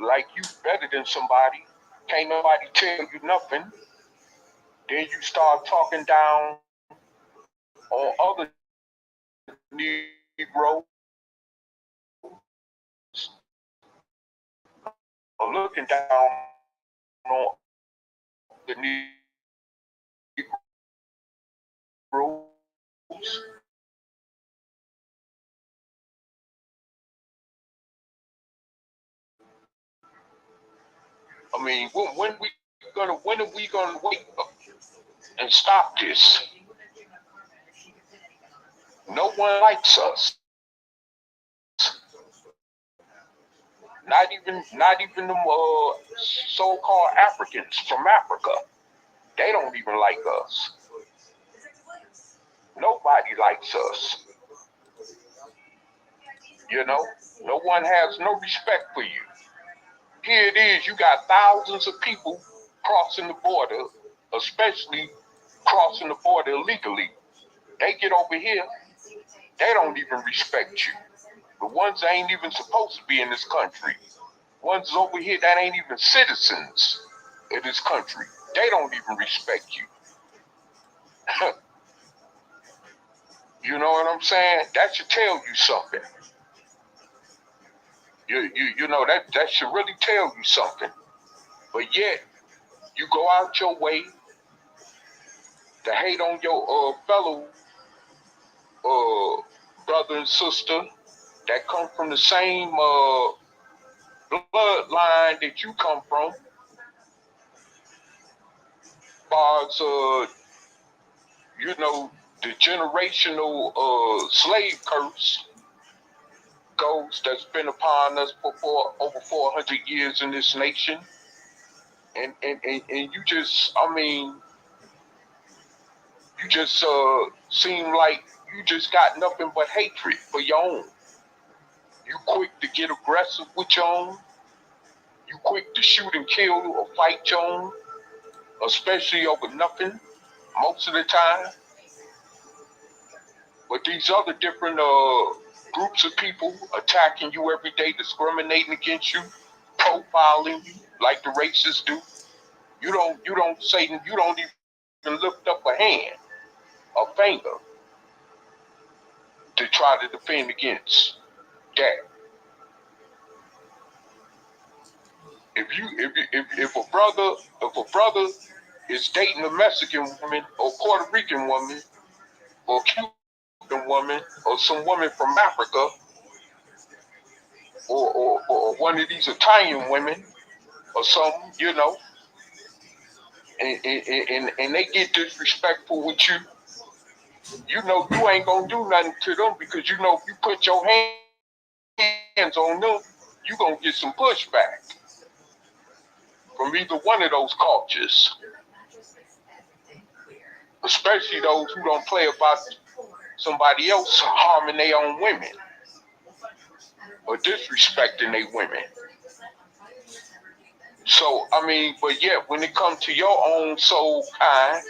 like you better than somebody, can't nobody tell you nothing. Then you start talking down on other Negroes, or looking down on the Negroes. I mean, when are we gonna wake up and stop this? No one likes us. Not even the so-called Africans from Africa. They don't even like us. Nobody likes us. You know, no one has no respect for you. Here it is, you got thousands of people crossing the border, especially crossing the border illegally. They get over here, they don't even respect you. The ones that ain't even supposed to be in this country, ones over here that ain't even citizens of this country, they don't even respect you. You know what I'm saying? That should tell you something. You know, that should really tell you something. But yet, you go out your way to hate on your fellow brother and sister that come from the same bloodline that you come from. As far as, you know, the generational slave curse. goals that's been upon us for over 400 years in this nation. And you just, I mean, you just seem like you just got nothing but hatred for your own. You quick to get aggressive with your own. You quick to shoot and kill or fight your own, especially over nothing, most of the time. But these other different groups of people attacking you every day, discriminating against you, profiling you like the racists do. You don't even lift up a hand, a finger to try to defend against that. If a brother is dating a Mexican woman or Puerto Rican woman or Cuban woman or some woman from Africa or one of these Italian women or something, you know, and they get disrespectful with you, you know you ain't gonna do nothing to them because you know if you put your hands on them, you gonna get some pushback from either one of those cultures, especially those who don't play about somebody else harming their own women or disrespecting their women. So, I mean, but yeah, when it comes to your own soul kind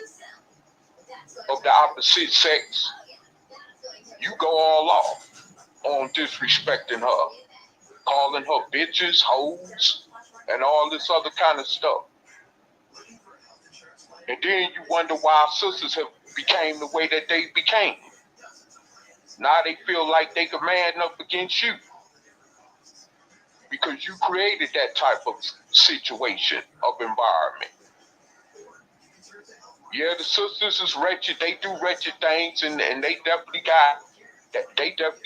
of the opposite sex, you go all off on disrespecting her, calling her bitches, hoes, and all this other kind of stuff. And then you wonder why our sisters have became the way that they became. Now they feel like they can man up against you because you created that type of situation, of environment. Yeah, the sisters is wretched. They do wretched things, and they definitely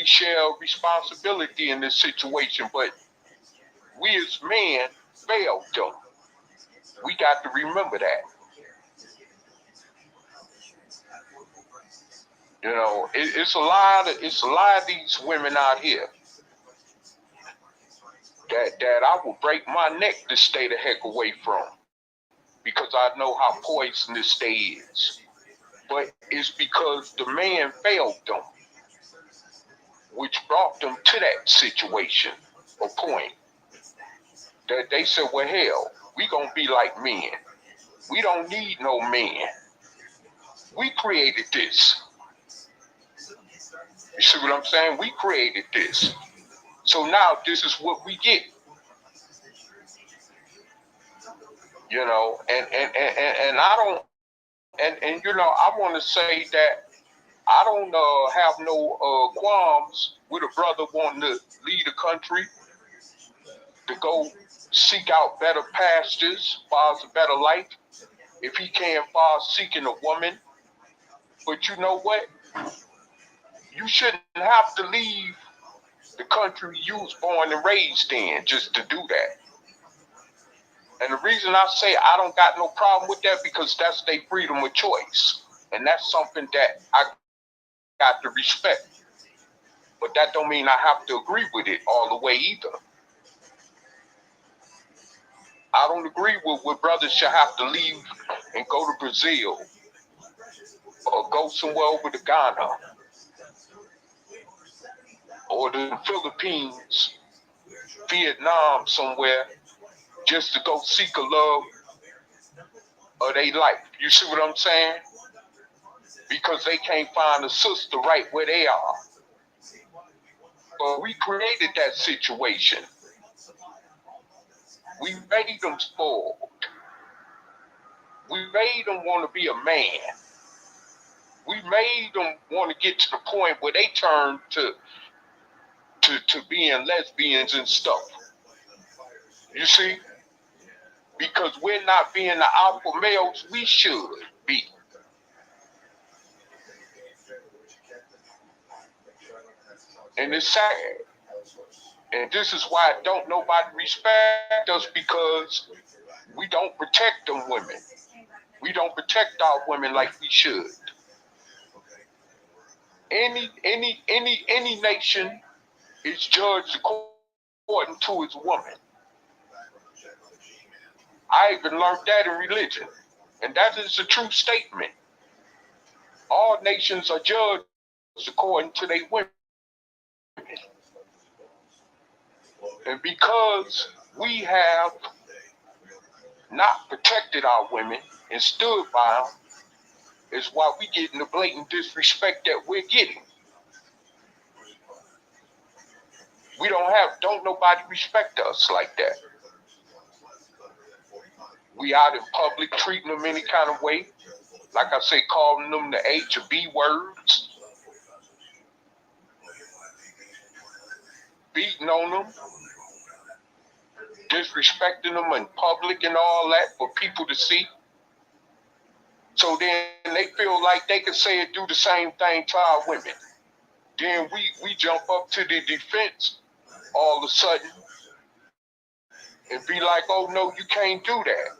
share responsibility in this situation. But we as men failed them. We got to remember that. You know, it's a lot of these women out here that I will break my neck to stay the heck away from because I know how poisonous they is. But it's because the man failed them, which brought them to that situation or point that they said, well, hell, we gonna be like men. We don't need no man. We created this. You see what I'm saying? We created this. So now this is what we get. You know, and I don't, and you know, I want to say that I don't have no qualms with a brother wanting to lead a country to go seek out better pastures, far as a better life, if he can, far as seeking a woman. But you know what? You shouldn't have to leave the country you was born and raised in just to do that. And the reason I say I don't got no problem with that because that's their freedom of choice. And that's something that I got to respect. But that don't mean I have to agree with it all the way either. I don't agree with what brothers should have to leave and go to Brazil or go somewhere over to Ghana or the Philippines, Vietnam somewhere, just to go seek a love of their life. You see what I'm saying? Because they can't find a sister right where they are. But we created that situation. We made them spoiled. We made them want to be a man. We made them want to get to the point where they turn to being lesbians and stuff. You see? Because we're not being the alpha males we should be. And it's sad. And this is why don't nobody respect us, because we don't protect them women. We don't protect our women like we should. Any nation is judged according to his woman. I even learned that in religion, and that is a true statement. All nations are judged according to their women. And because we have not protected our women and stood by them, is why we getting the blatant disrespect that we're getting. We don't nobody respect us like that. We out in public treating them any kind of way. Like I say, calling them the H or B words. Beating on them. Disrespecting them in public and all that for people to see. So then they feel like they can say and do the same thing to our women. Then we jump up to the defense all of a sudden and be like, oh no, you can't do that.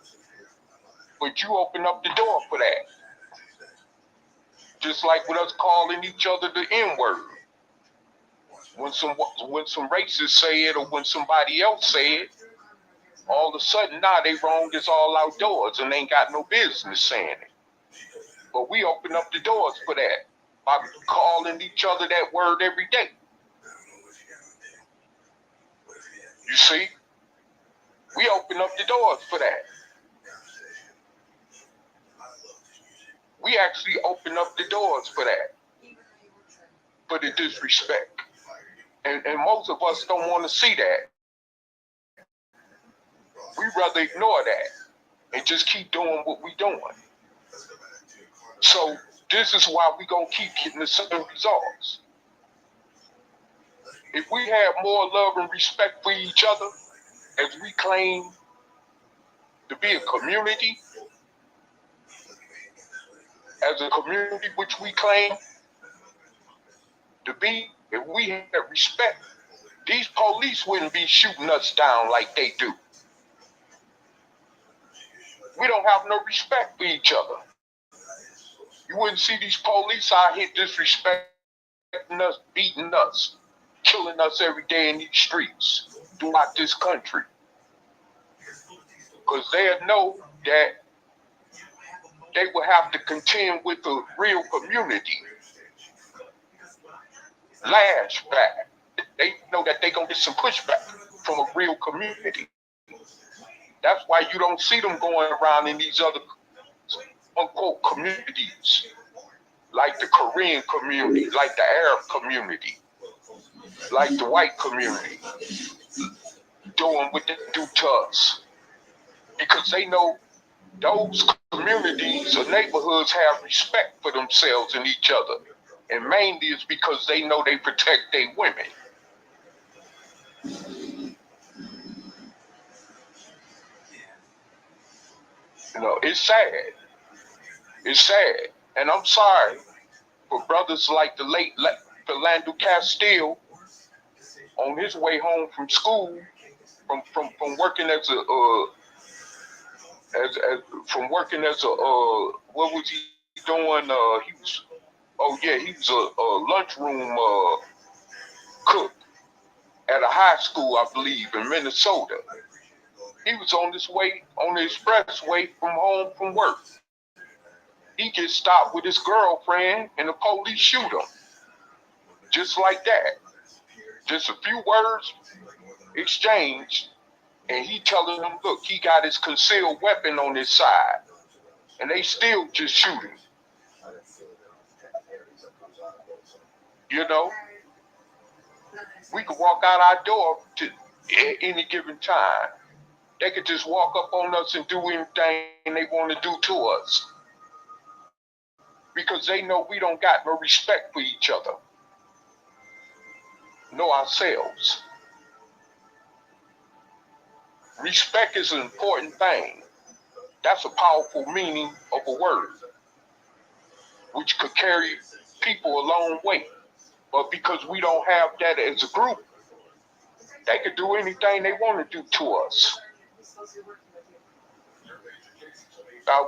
But you open up the door for that. Just like with us calling each other the N-word. When some racists say it or when somebody else say it, all of a sudden, they wrong, it's all outdoors and they ain't got no business saying it. But we open up the doors for that by calling each other that word every day. You see? We open up the doors for that. We actually open up the doors for that. For the disrespect. And most of us don't want to see that. We rather ignore that and just keep doing what we doing. So this is why we gonna keep getting the same results. If we have more love and respect for each other, as we claim to be a community, as a community which we claim to be, if we had respect, these police wouldn't be shooting us down like they do. We don't have no respect for each other. You wouldn't see these police out here disrespecting us, beating us, killing us every day in these streets throughout this country. Because they'll know that they will have to contend with the real community. Lash back. They know that they're going to get some pushback from a real community. That's why you don't see them going around in these other unquote communities, like the Korean community, like the Arab community, like the white community, doing what they do to us. Because they know those communities or neighborhoods have respect for themselves and each other. And mainly it's because they know they protect their women. You know, it's sad. It's sad. And I'm sorry for brothers like the late Philando Castile on his way home from school, from working as a what was he doing? He was a lunchroom cook at a high school, I believe, in Minnesota. He was on his way on the expressway from home from work. He gets stopped with his girlfriend and the police shoot him. Just like that. Just a few words exchanged, and he telling them, look, he got his concealed weapon on his side. And they still just shooting. You know? We could walk out our door at any given time. They could just walk up on us and do anything they want to do to us. Because they know we don't got no respect for each other. Nor ourselves. Respect is an important thing. That's a powerful meaning of a word, which could carry people a long way. But because we don't have that as a group, they could do anything they want to do to us.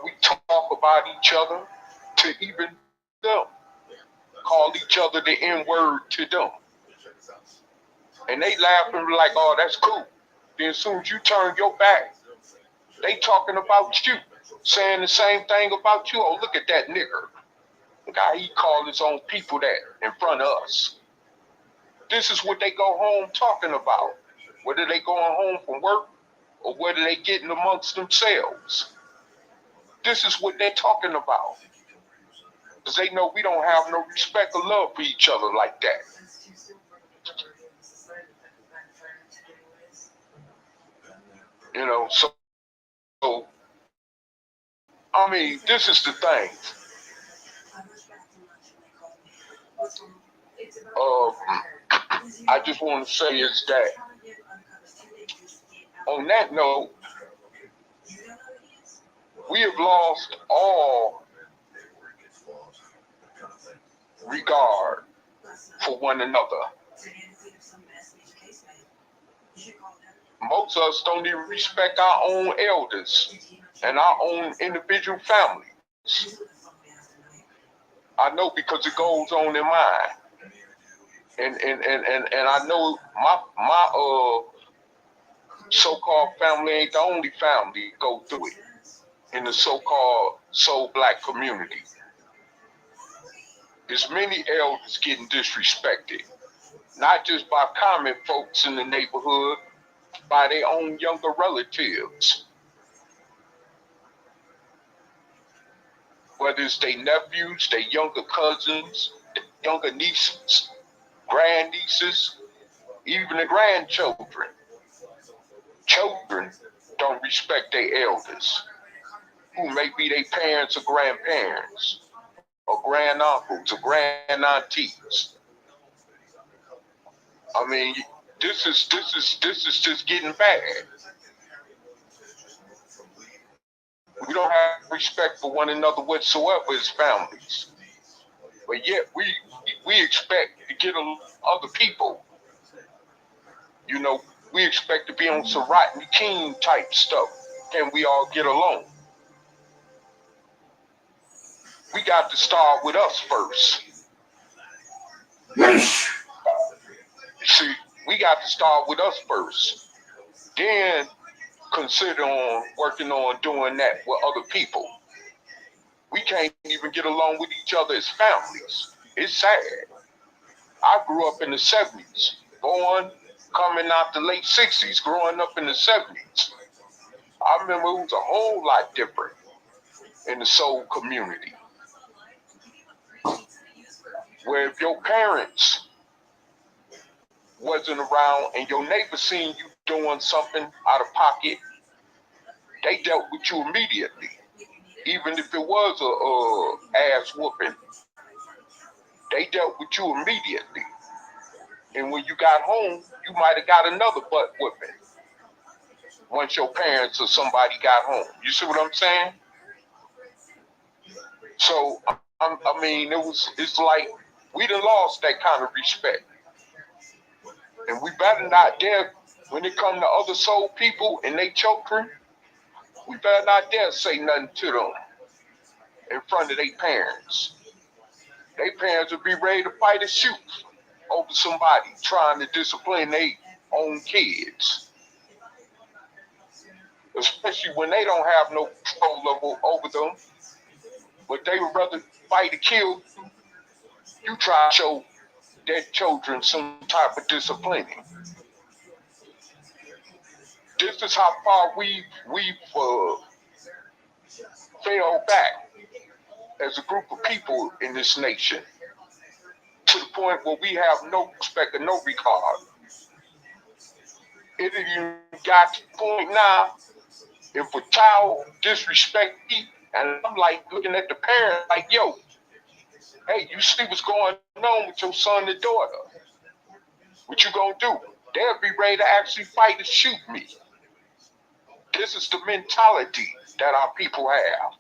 We talk about each other to even them. Call each other the N-word to them. And they laughing like, oh, that's cool. Then as soon as you turn your back, they talking about you, saying the same thing about you. Oh, look at that nigger. Look how he called his own people that in front of us. This is what they go home talking about. Whether they going home from work or whether they getting amongst themselves. This is what they're talking about. Because they know we don't have no respect or love for each other like that. You know, so I mean, this is the thing. I just want to say is that on that note, we have lost all regard for one another. Most of us don't even respect our own elders and our own individual families. I know because it goes on in mine. And I know my so-called family ain't the only family to go through it in the so-called soul black community. There's many elders getting disrespected, not just by common folks in the neighborhood, by their own younger relatives. Whether it's their nephews, their younger cousins, younger nieces, grandnieces, even the grandchildren. Children don't respect their elders, who may be their parents or grandparents, or granduncles or grandaunties. I mean, this is just getting bad. We don't have respect for one another whatsoever as families, but yet we expect to get other people. You know, we expect to be on some Rodney King type stuff. Can we all get along? We got to start with us first. See, we got to start with us first. Then consider on working on doing that with other people. We can't even get along with each other as families. It's sad. I grew up in the 70s, coming out the late 60s, growing up in the 70s. I remember it was a whole lot different in the soul community. Where if your parents wasn't around and your neighbor seen you doing something out of pocket, they dealt with you immediately. Even if it was a ass whooping, they dealt with you immediately. And when you got home, you might have got another butt whooping once your parents or somebody got home. You see what I'm saying? So, I mean, it's like we done lost that kind of respect. And we better not dare, when it comes to other soul people and they children, we better not dare say nothing to them in front of their parents. Their parents would be ready to fight or shoot over somebody trying to discipline their own kids. Especially when they don't have no control over them. But they would rather fight or kill. You try to show their children some type of disciplining. This is how far we've fell back as a group of people in this nation, to the point where we have no respect and no regard. It even got to the point now, if a child disrespect me, and I'm like looking at the parent like, yo, hey, you see what's going on with your son and daughter? What you gonna do? They'll be ready to actually fight and shoot me. This is the mentality that our people have.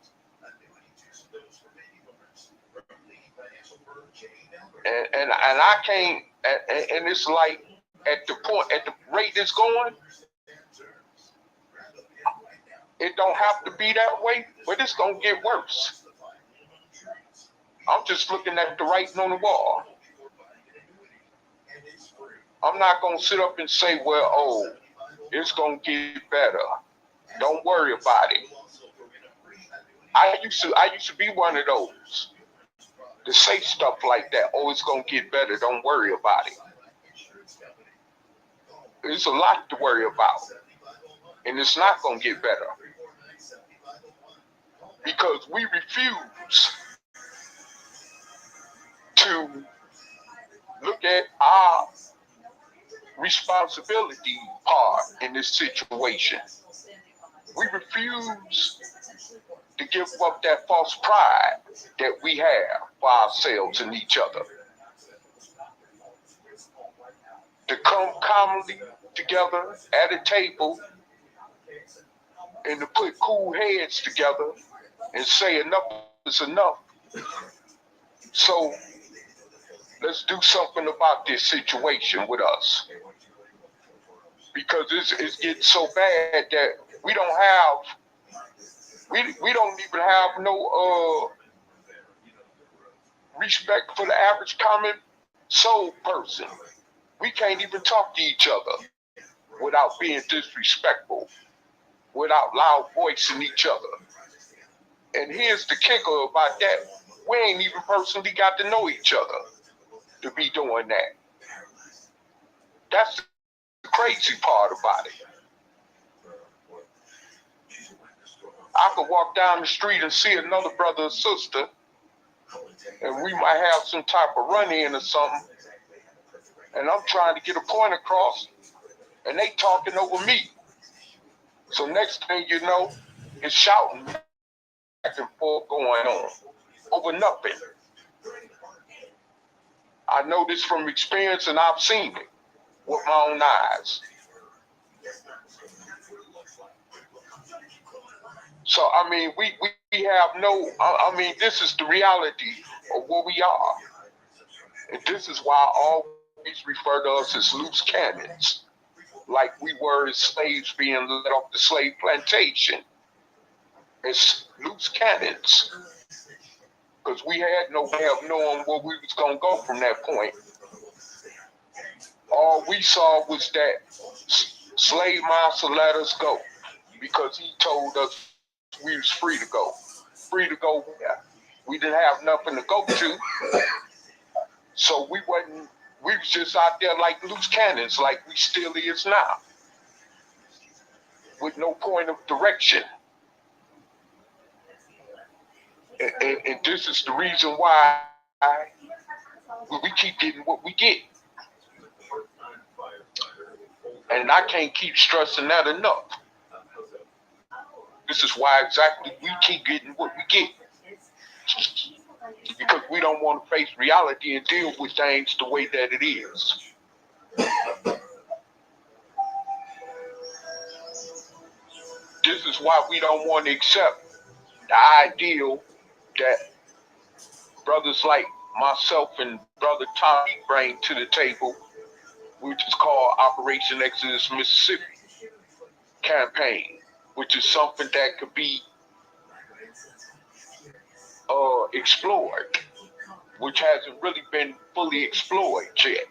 And I can't, and it's like at the rate it's going, it don't have to be that way, but it's gonna get worse. I'm just looking at the writing on the wall. I'm not going to sit up and say, well, oh, it's going to get better. Don't worry about it. I used to be one of those to say stuff like that. Oh, it's going to get better. Don't worry about it. There's a lot to worry about. And it's not going to get better. Because we refuse to look at our responsibility part in this situation. We refuse to give up that false pride that we have for ourselves and each other. To come calmly together at a table and to put cool heads together and say enough is enough. So let's do something about this situation with us. Because it's getting so bad that we don't even have no respect for the average common soul person. We can't even talk to each other without being disrespectful, without loud voicing each other. And here's the kicker about that. We ain't even personally got to know each other to be doing that. That's the crazy part about it. I could walk down the street and see another brother or sister, and we might have some type of run-in or something, and I'm trying to get a point across, and they talking over me. So next thing you know, it's shouting back and forth going on over nothing. I know this from experience, and I've seen it with my own eyes. So, I mean, we have no, I mean, this is the reality of what we are. And this is why I always refer to us as loose cannons, like we were as slaves being let off the slave plantation. It's loose cannons, because we had no way of knowing where we was going to go from that point. All we saw was that slave master let us go because he told us we was free to go. Free to go where? We didn't have nothing to go to. So we was just out there like loose cannons, like we still is now, with no point of direction. And this is the reason why we keep getting what we get. And I can't keep stressing that enough. This is why exactly we keep getting what we get. Because we don't want to face reality and deal with things the way that it is. This is why we don't want to accept the ideal that brothers like myself and brother Taalik bring to the table, which is called Operation Exodus Mississippi campaign, which is something that could be explored, which hasn't really been fully explored yet,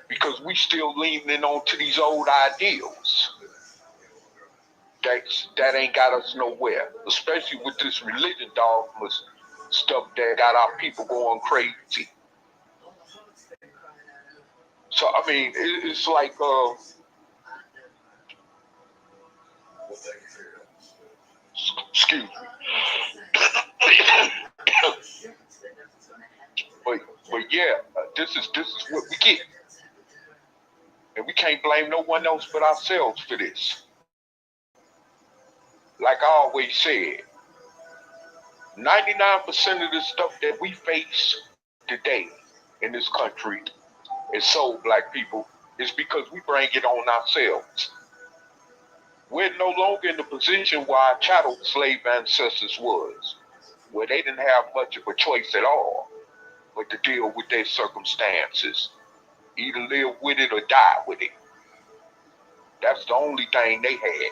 because we still leaning on to these old ideals that ain't got us nowhere, especially with this religion dogma stuff that got our people going crazy. So, I mean, it's like, excuse me. but yeah, this is what we get. And we can't blame no one else but ourselves for this. Like I always said, 99% of the stuff that we face today in this country as soul black people is because we bring it on ourselves. We're no longer in the position where our chattel slave ancestors was, where they didn't have much of a choice at all but to deal with their circumstances, either live with it or die with it. That's the only thing they had.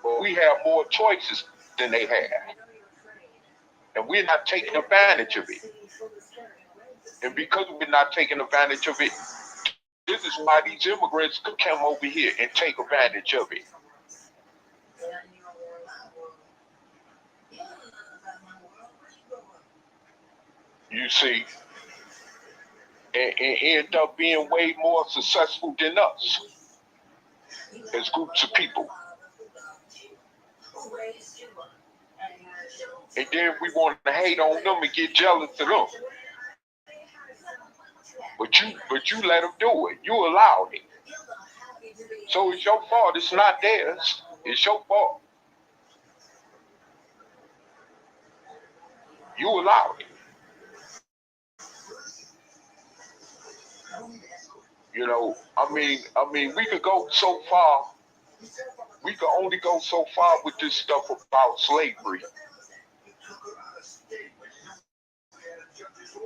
But we have more choices than they have, and we're not taking advantage of it. And because we're not taking advantage of it, this is why these immigrants could come over here and take advantage of it. You see, and end up being way more successful than us as groups of people. And then we want to hate on them and get jealous of them. But you let them do it. You allowed it. So it's your fault. It's not theirs. It's your fault. You allowed it. You know, I mean, we could go so far. We could only go so far with this stuff about slavery.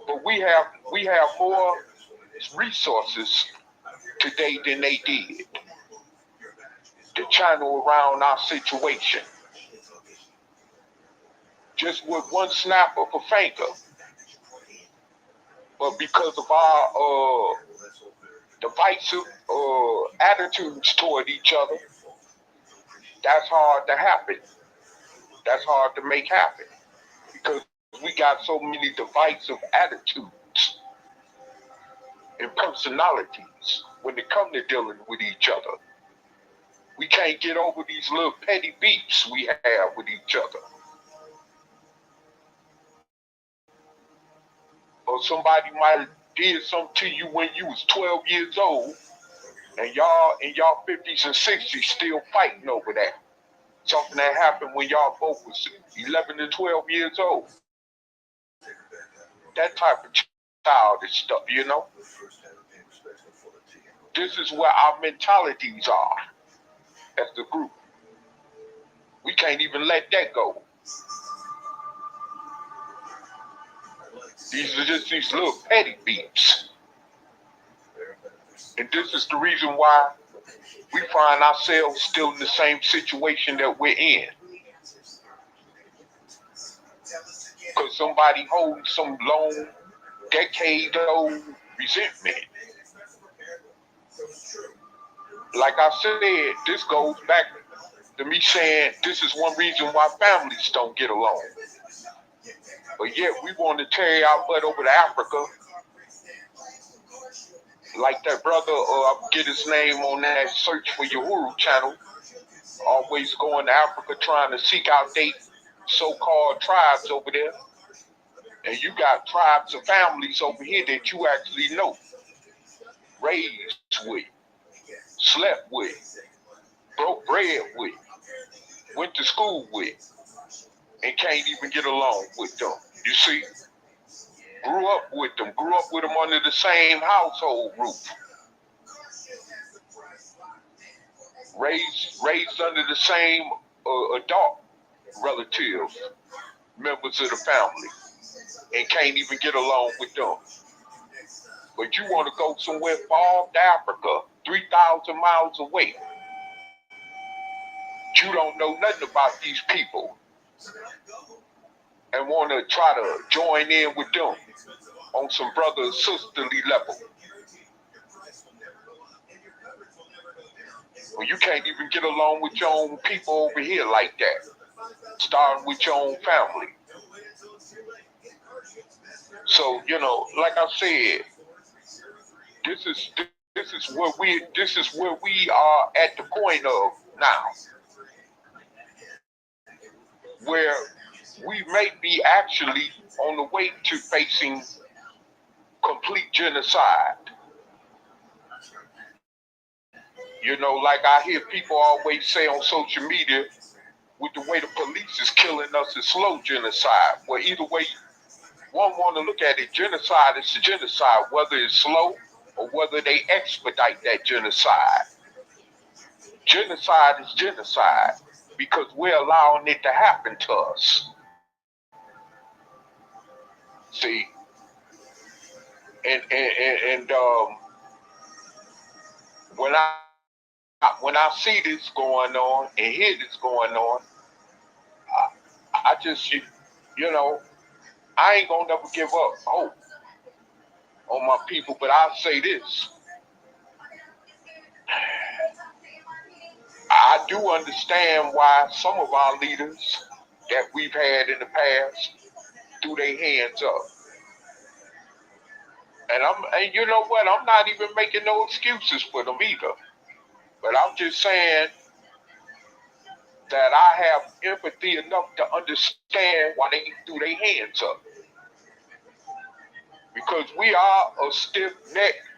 But we have more resources today than they did to channel around our situation. Just with one snap of a finger. But because of our divisive attitudes toward each other, that's hard to happen. That's hard to make happen. Because we got so many divisive attitudes and personalities when it comes to dealing with each other. We can't get over these little petty beefs we have with each other. Or somebody might have did something to you when you was 12 years old, and y'all in y'all 50s and 60s still fighting over that. Something that happened when y'all both was 11 and 12 years old. That type of childish stuff, you know? This is where our mentalities are as the group. We can't even let that go. These are just these little petty beefs. And this is the reason why we find ourselves still in the same situation that we're in. Because somebody holds some long, decade-old resentment. Like I said, this goes back to me saying this is one reason why families don't get along. But yet we want to tear our butt over to Africa. Like that brother, I forget his name on that Search for Uhuru channel, always going to Africa trying to seek out they so-called tribes over there. And you got tribes of families over here that you actually know, raised with, slept with, broke bread with, went to school with, and can't even get along with them. You see? Grew up with them under the same household roof. Raised under the same adult relatives, members of the family, and can't even get along with them. But you want to go somewhere far off to Africa, 3,000 miles away. You don't know nothing about these people and want to try to join in with them on some brother and sisterly level. Well, you can't even get along with your own people over here like that, starting with your own family. So, you know, like I said, this is where we are at the point of now, where we may be actually on the way to facing complete genocide. You know, like I hear people always say on social media, with the way the police is killing us, it's slow genocide. Well, either way one want to look at it, genocide is a genocide, whether it's slow or whether they expedite that genocide. Genocide is genocide because we're allowing it to happen to us. See, and when I see this going on and hear this going on, I just, you know, I ain't gonna never give up hope. on my people, but I'll say this. I do understand why some of our leaders that we've had in the past threw their hands up. And you know what? I'm not even making no excuses for them either. But I'm just saying that I have empathy enough to understand why they threw their hands up. Because we are a stiff-necked,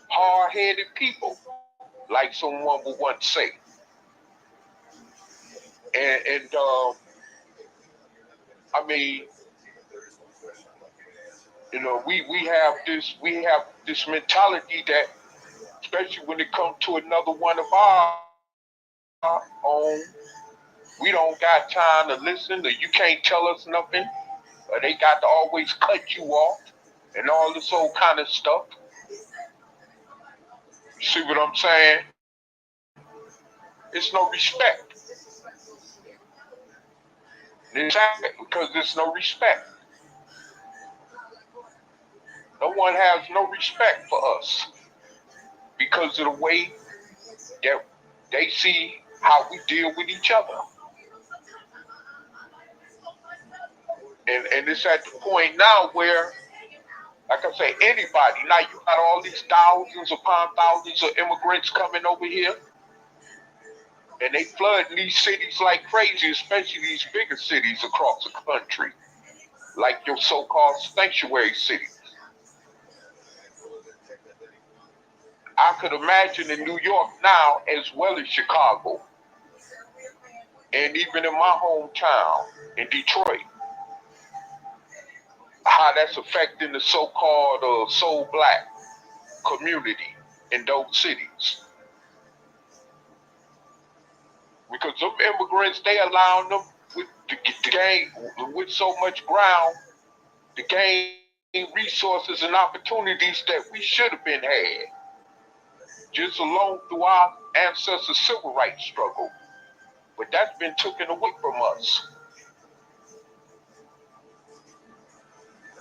hard-headed people, like someone would once say. And I mean, you know, we have this mentality that, especially when it comes to another one of our own, we don't got time to listen, or you can't tell us nothing, or they got to always cut you off, and all this old kind of stuff. See what I'm saying? It's no respect. Exactly, because there's no respect. No one has no respect for us because of the way that they see how we deal with each other. And it's at the point now where, like I say, anybody, now you got all these thousands upon thousands of immigrants coming over here, and they flooding these cities like crazy, especially these bigger cities across the country, like your so-called sanctuary cities. I could imagine in New York now, as well as Chicago, and even in my hometown, in Detroit, how that's affecting the so-called soul black community in those cities. Because some immigrants, they allow them to gain, with so much ground, to gain resources and opportunities that we should have been had, just alone through our ancestors' civil rights struggle. But that's been taken away from us.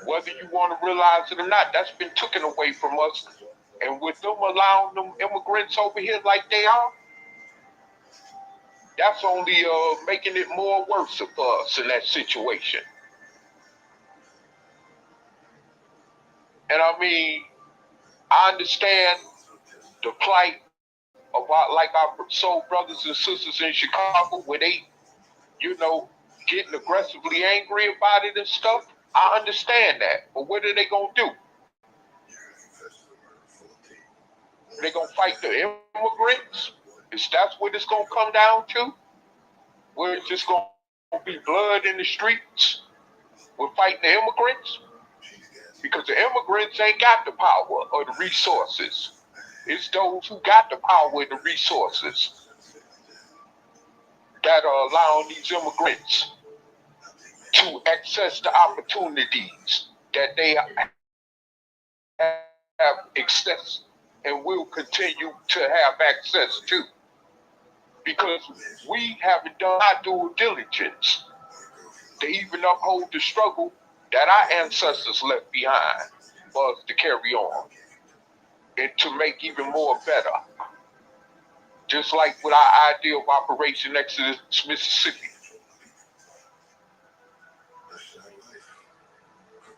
Whether you want to realize it or not, that's been taken away from us. And with them allowing them immigrants over here like they are, that's only making it more worse for us in that situation. And I mean, I understand the plight of our soul brothers and sisters in Chicago, where they, you know, getting aggressively angry about it and stuff. I understand that. But what are they going to do? Are they going to fight the immigrants? Is that what it's going to come down to? Where it's just going to be blood in the streets? We're fighting the immigrants? Because the immigrants ain't got the power or the resources. It's those who got the power and the resources that are allowing these immigrants to access the opportunities that they have access and will continue to have access to. Because we haven't done our due diligence to even uphold the struggle that our ancestors left behind for us to carry on and to make even more better. Just like with our idea of Operation Exodus, Mississippi.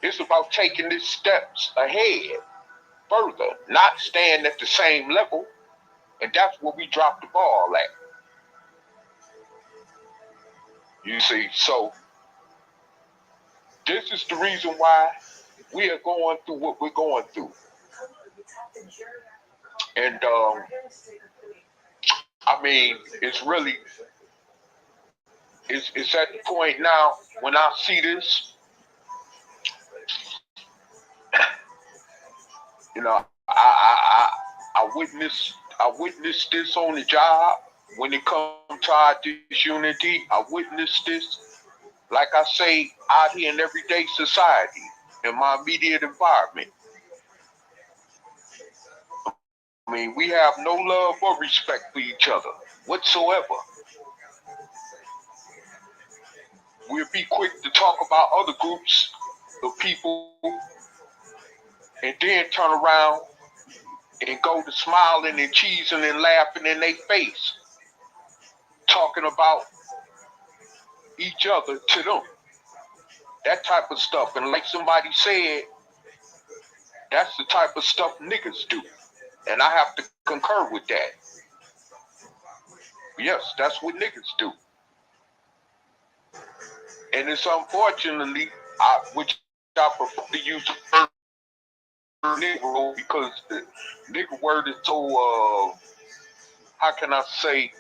It's about taking these steps ahead, further, not staying at the same level, and that's where we drop the ball at. You see, so this is the reason why we are going through what we're going through. And I mean, it's really, it's at the point now when I see this, you know, I witnessed this on the job when it comes to our disunity. I witnessed this, like I say, out here in everyday society, in my immediate environment. I mean, we have no love or respect for each other whatsoever. We'll be quick to talk about other groups of people and then turn around and go to smiling and cheesing and laughing in their face, talking about each other to them. That type of stuff. And like somebody said, that's the type of stuff niggas do. And I have to concur with that. Yes, that's what niggas do. And it's unfortunately, which I prefer to use the word Negro, because the nigga word is so, how can I say,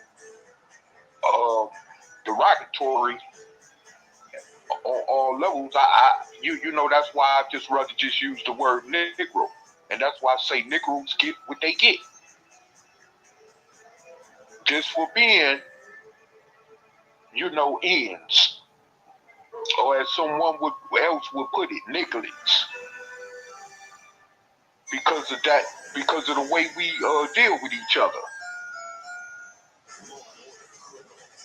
derogatory on all levels. You know, that's why I just rather just use the word Negro. And that's why I say Negroes get what they get. Just for being, you know, ends. Or as someone else would put it, nigglets. Because of that, because of the way we deal with each other.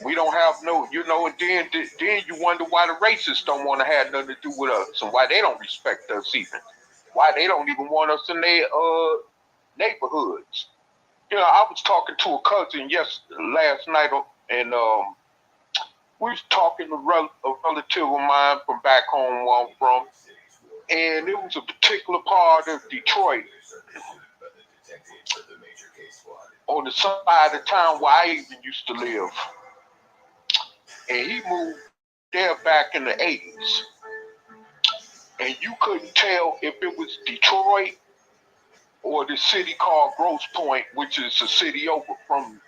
We don't have no, you know, and then you wonder why the racists don't want to have nothing to do with us and why they don't respect us even. Why they don't even want us in their neighborhoods. You know, I was talking to a cousin last night, and we was talking to a relative of mine from back home where I'm from, and it was a particular part of Detroit on the side of town where I even used to live. And he moved there back in the 80s. And you couldn't tell if it was Detroit or the city called Grosse Pointe, which is a city over from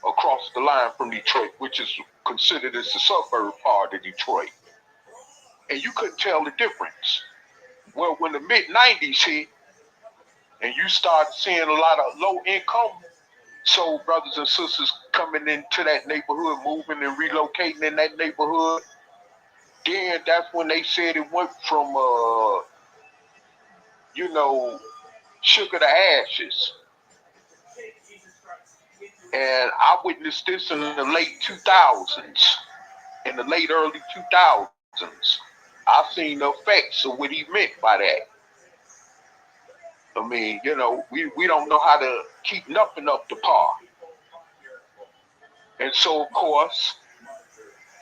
across the line from Detroit, which is considered as the suburb part of Detroit. And you couldn't tell the difference. Well, when the mid-90s hit, and you started seeing a lot of low-income soul brothers and sisters coming into that neighborhood, moving and relocating in that neighborhood, then that's when they said it went from, you know, sugar to ashes. And I witnessed this in the late 2000s, in the late early 2000s. I seen the effects of what he meant by that. I mean, you know, we don't know how to keep nothing up to par. And so, of course,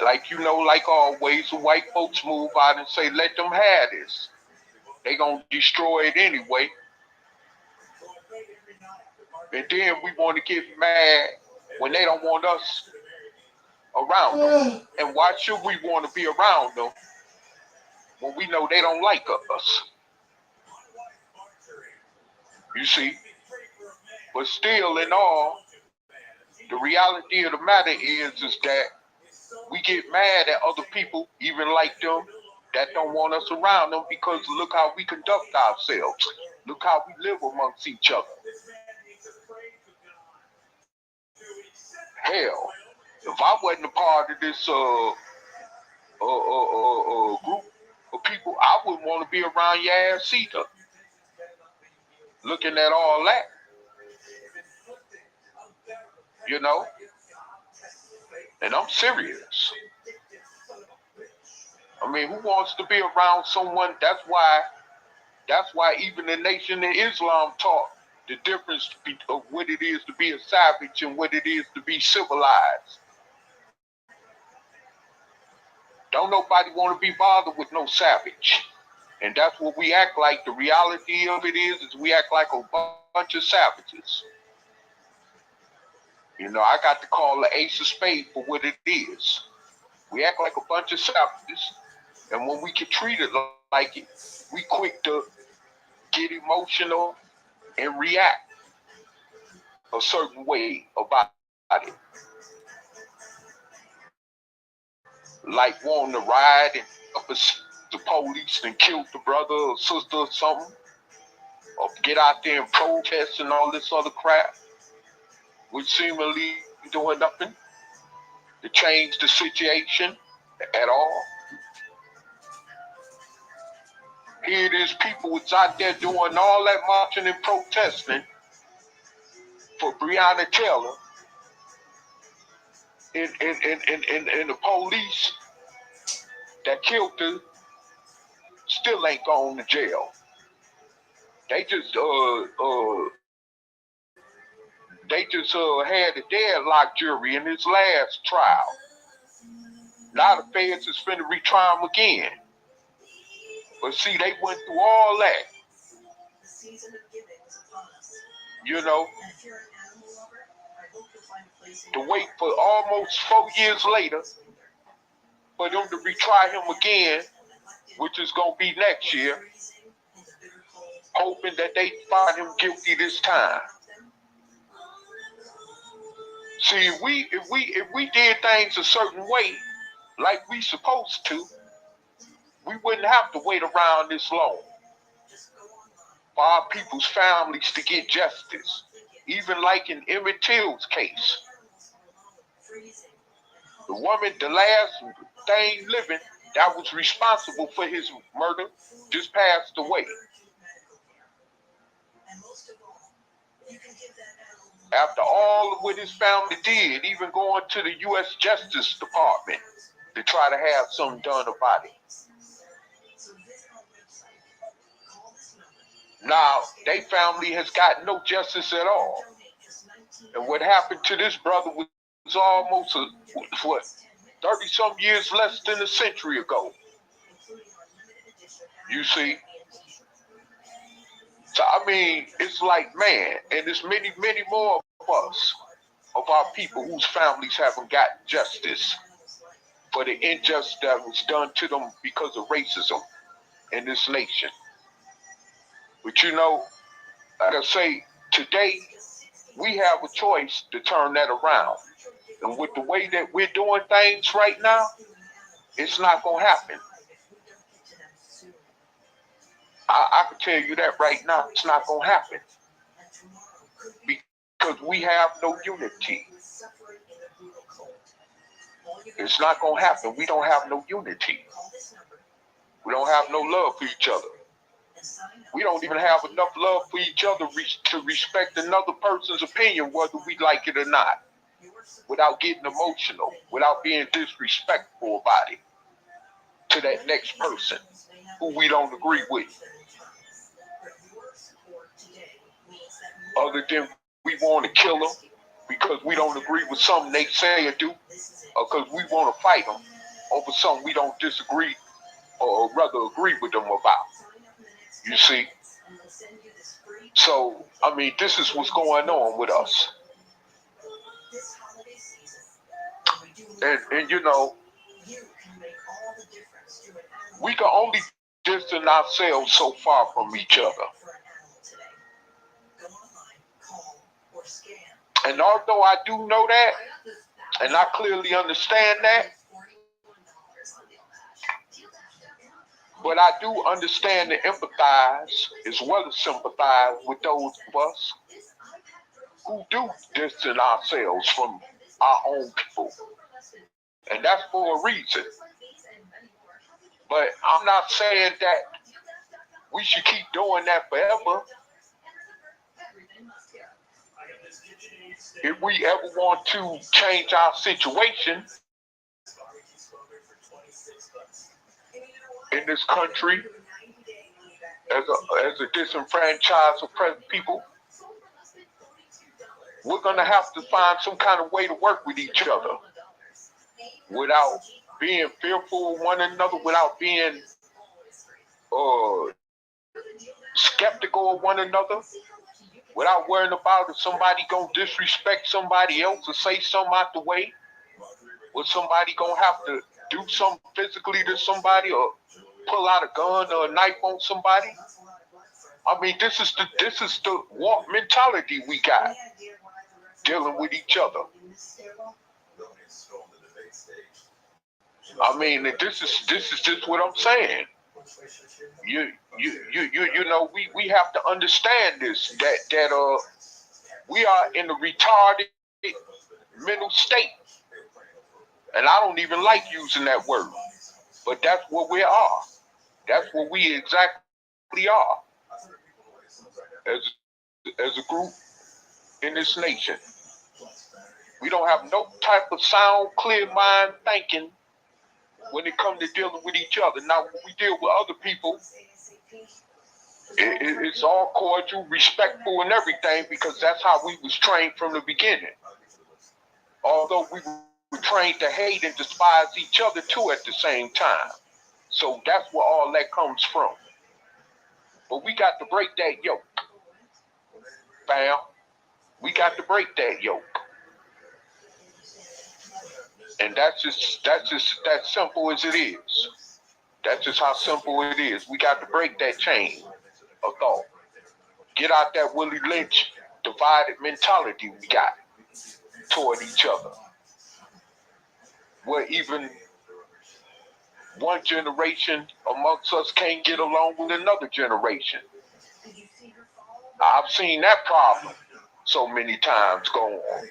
like, you know, like always, the white folks move out and say, let them have this. They gonna destroy it anyway. And then we want to get mad when they don't want us around them. And why should we want to be around them when we know they don't like us? You see? But still, in all, the reality of the matter is that we get mad at other people, even like them, that don't want us around them, because look how we conduct ourselves. Look how we live amongst each other. Hell, if I wasn't a part of this group of people, I wouldn't want to be around your ass either. Looking at all that. You know? And I'm serious. I mean, who wants to be around someone? That's why even the Nation of Islam taught the difference of what it is to be a savage and what it is to be civilized. Don't nobody want to be bothered with no savage. And that's what we act like. The reality of it is we act like a bunch of savages. You know, I got to call the ace of spades for what it is. We act like a bunch of savages. And when we get treated like it, we quick to get emotional and react a certain way about it. Like wanting to ride and up the police and kill the brother or sister or something. Or get out there and protest and all this other crap. Which seemingly doing nothing to change the situation at all. Here it is, people was out there doing all that marching and protesting for Breonna Taylor, and the police that killed her still ain't gone to jail. They just had a deadlock jury in his last trial. Now the feds is finna retry him again. But see, they went through all that. You know, to wait for almost 4 years later for them to retry him again, which is gonna be next year, hoping that they find him guilty this time. See, if we did things a certain way, like we supposed to, we wouldn't have to wait around this long for our people's families to get justice. Even like in Emmett Till's case, the woman, the last thing living that was responsible for his murder, just passed away. After all of what his family did, even going to the U.S. Justice Department to try to have something done about it. Now, their family has got no justice at all. And what happened to this brother was almost, 30-some years less than a century ago. You see? So, I mean, it's like, man, and there's many, many more of us, of our people whose families haven't gotten justice for the injustice that was done to them because of racism in this nation. But you know, like I say, today, we have a choice to turn that around. And with the way that we're doing things right now, it's not going to happen. I can tell you that right now, it's not going to happen. Because we have no unity. It's not going to happen. We don't have no unity. We don't have no love for each other. We don't even have enough love for each other to respect another person's opinion, whether we like it or not, without getting emotional, without being disrespectful about it to that next person who we don't agree with. Other than we want to kill them because we don't agree with something they say or do, or because we want to fight them over something we don't disagree or rather agree with them about. You see? So, I mean, this is what's going on with us. And you know, we can only distance ourselves so far from each other. And although I do know that, and I clearly understand that, but I do understand and empathize as well as sympathize with those of us who do distance ourselves from our own people. And that's for a reason. But I'm not saying that we should keep doing that forever. If we ever want to change our situation in this country as a disenfranchised, oppressed people, we're going to have to find some kind of way to work with each other without being fearful of one another, without being skeptical of one another, without worrying about if somebody gonna disrespect somebody else or say something out the way, or somebody gonna have to do something physically to somebody or pull out a gun or a knife on somebody. I mean, this is the warped mentality we got dealing with each other. I mean, this is just what I'm saying. You know, we have to understand this, that we are in a retarded mental state. And I don't even like using that word, but that's what we are. That's what we exactly are as a group in this nation. We don't have no type of sound, clear mind thinking when it comes to dealing with each other. Now, when we deal with other people, It's all cordial, respectful, and everything, because that's how we was trained from the beginning. Although we were trained to hate and despise each other too at the same time. So that's where all that comes from. But we got to break that yoke. Fam, we got to break that yoke. And that's just that simple as it is. That's just how simple it is. We got to break that chain of thought. Get out that Willie Lynch divided mentality we got toward each other. Where even one generation amongst us can't get along with another generation. I've seen that problem so many times go on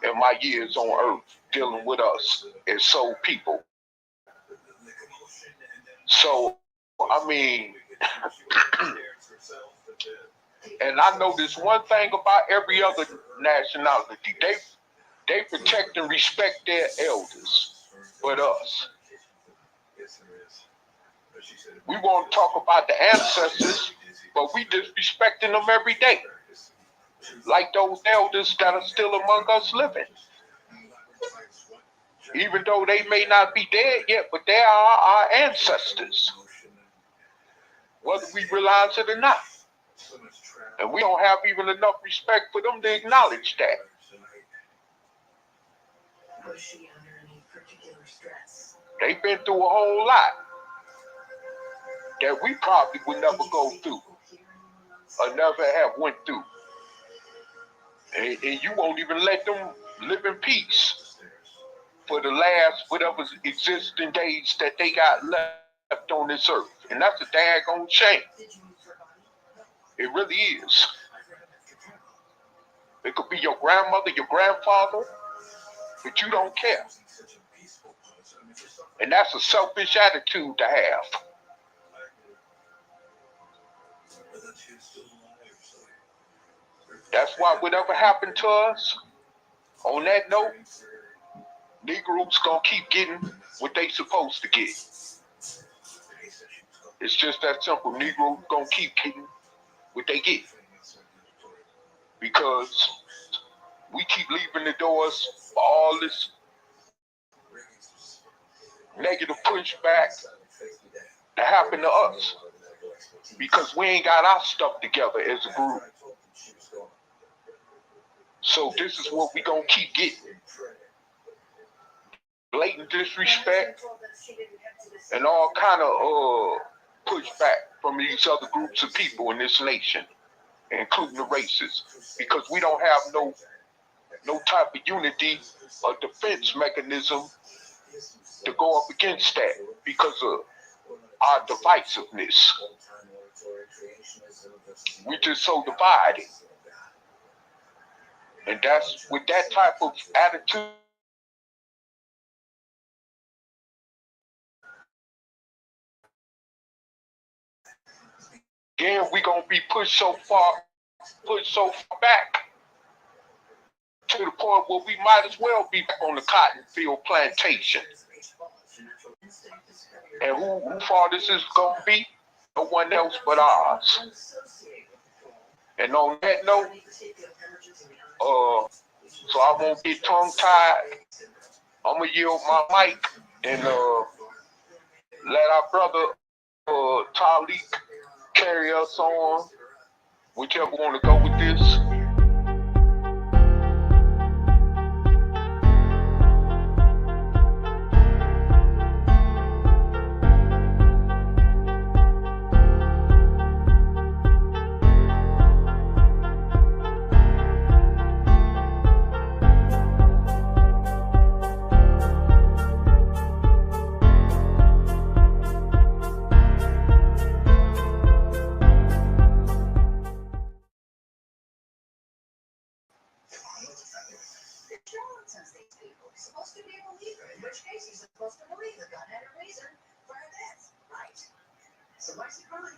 in my years on earth dealing with us as soul people. So, I mean, and I know this one thing about every other nationality. They protect and respect their elders, but us. We want to talk about the ancestors, but we disrespecting them every day. Like those elders that are still among us living. Even though they may not be dead yet, but they are our ancestors. Whether we realize it or not. And we don't have even enough respect for them to acknowledge that. They've been through a whole lot that we probably would never go through or never have went through. And you won't even let them live in peace for the last whatever existing days that they got left on this earth. And that's a daggone shame. It really is. It could be your grandmother, your grandfather, but you don't care. And that's a selfish attitude to have. That's why whatever happened to us, on that note, Negroes gonna keep getting what they supposed to get. It's just that simple. Negroes gonna keep getting what they get. Because we keep leaving the doors for all this negative pushback to happen to us. Because we ain't got our stuff together as a group. So this is what we gonna keep getting. Blatant disrespect and all kind of pushback from these other groups of people in this nation, including the races, because we don't have no type of unity or defense mechanism to go up against that because of our divisiveness. We just so divided. And that's with that type of attitude. Again, we gonna be pushed so far back to the point where we might as well be back on the cotton field plantation. And who far this is gonna be? No one else but ours. And on that note, so I won't get tongue-tied, I'm gonna yield my mic and let our brother Taalik carry us on, whichever want to go with this. Supposed to be a believer, in which case he's supposed to believe the gun had a reason for this, right? So what's the crime?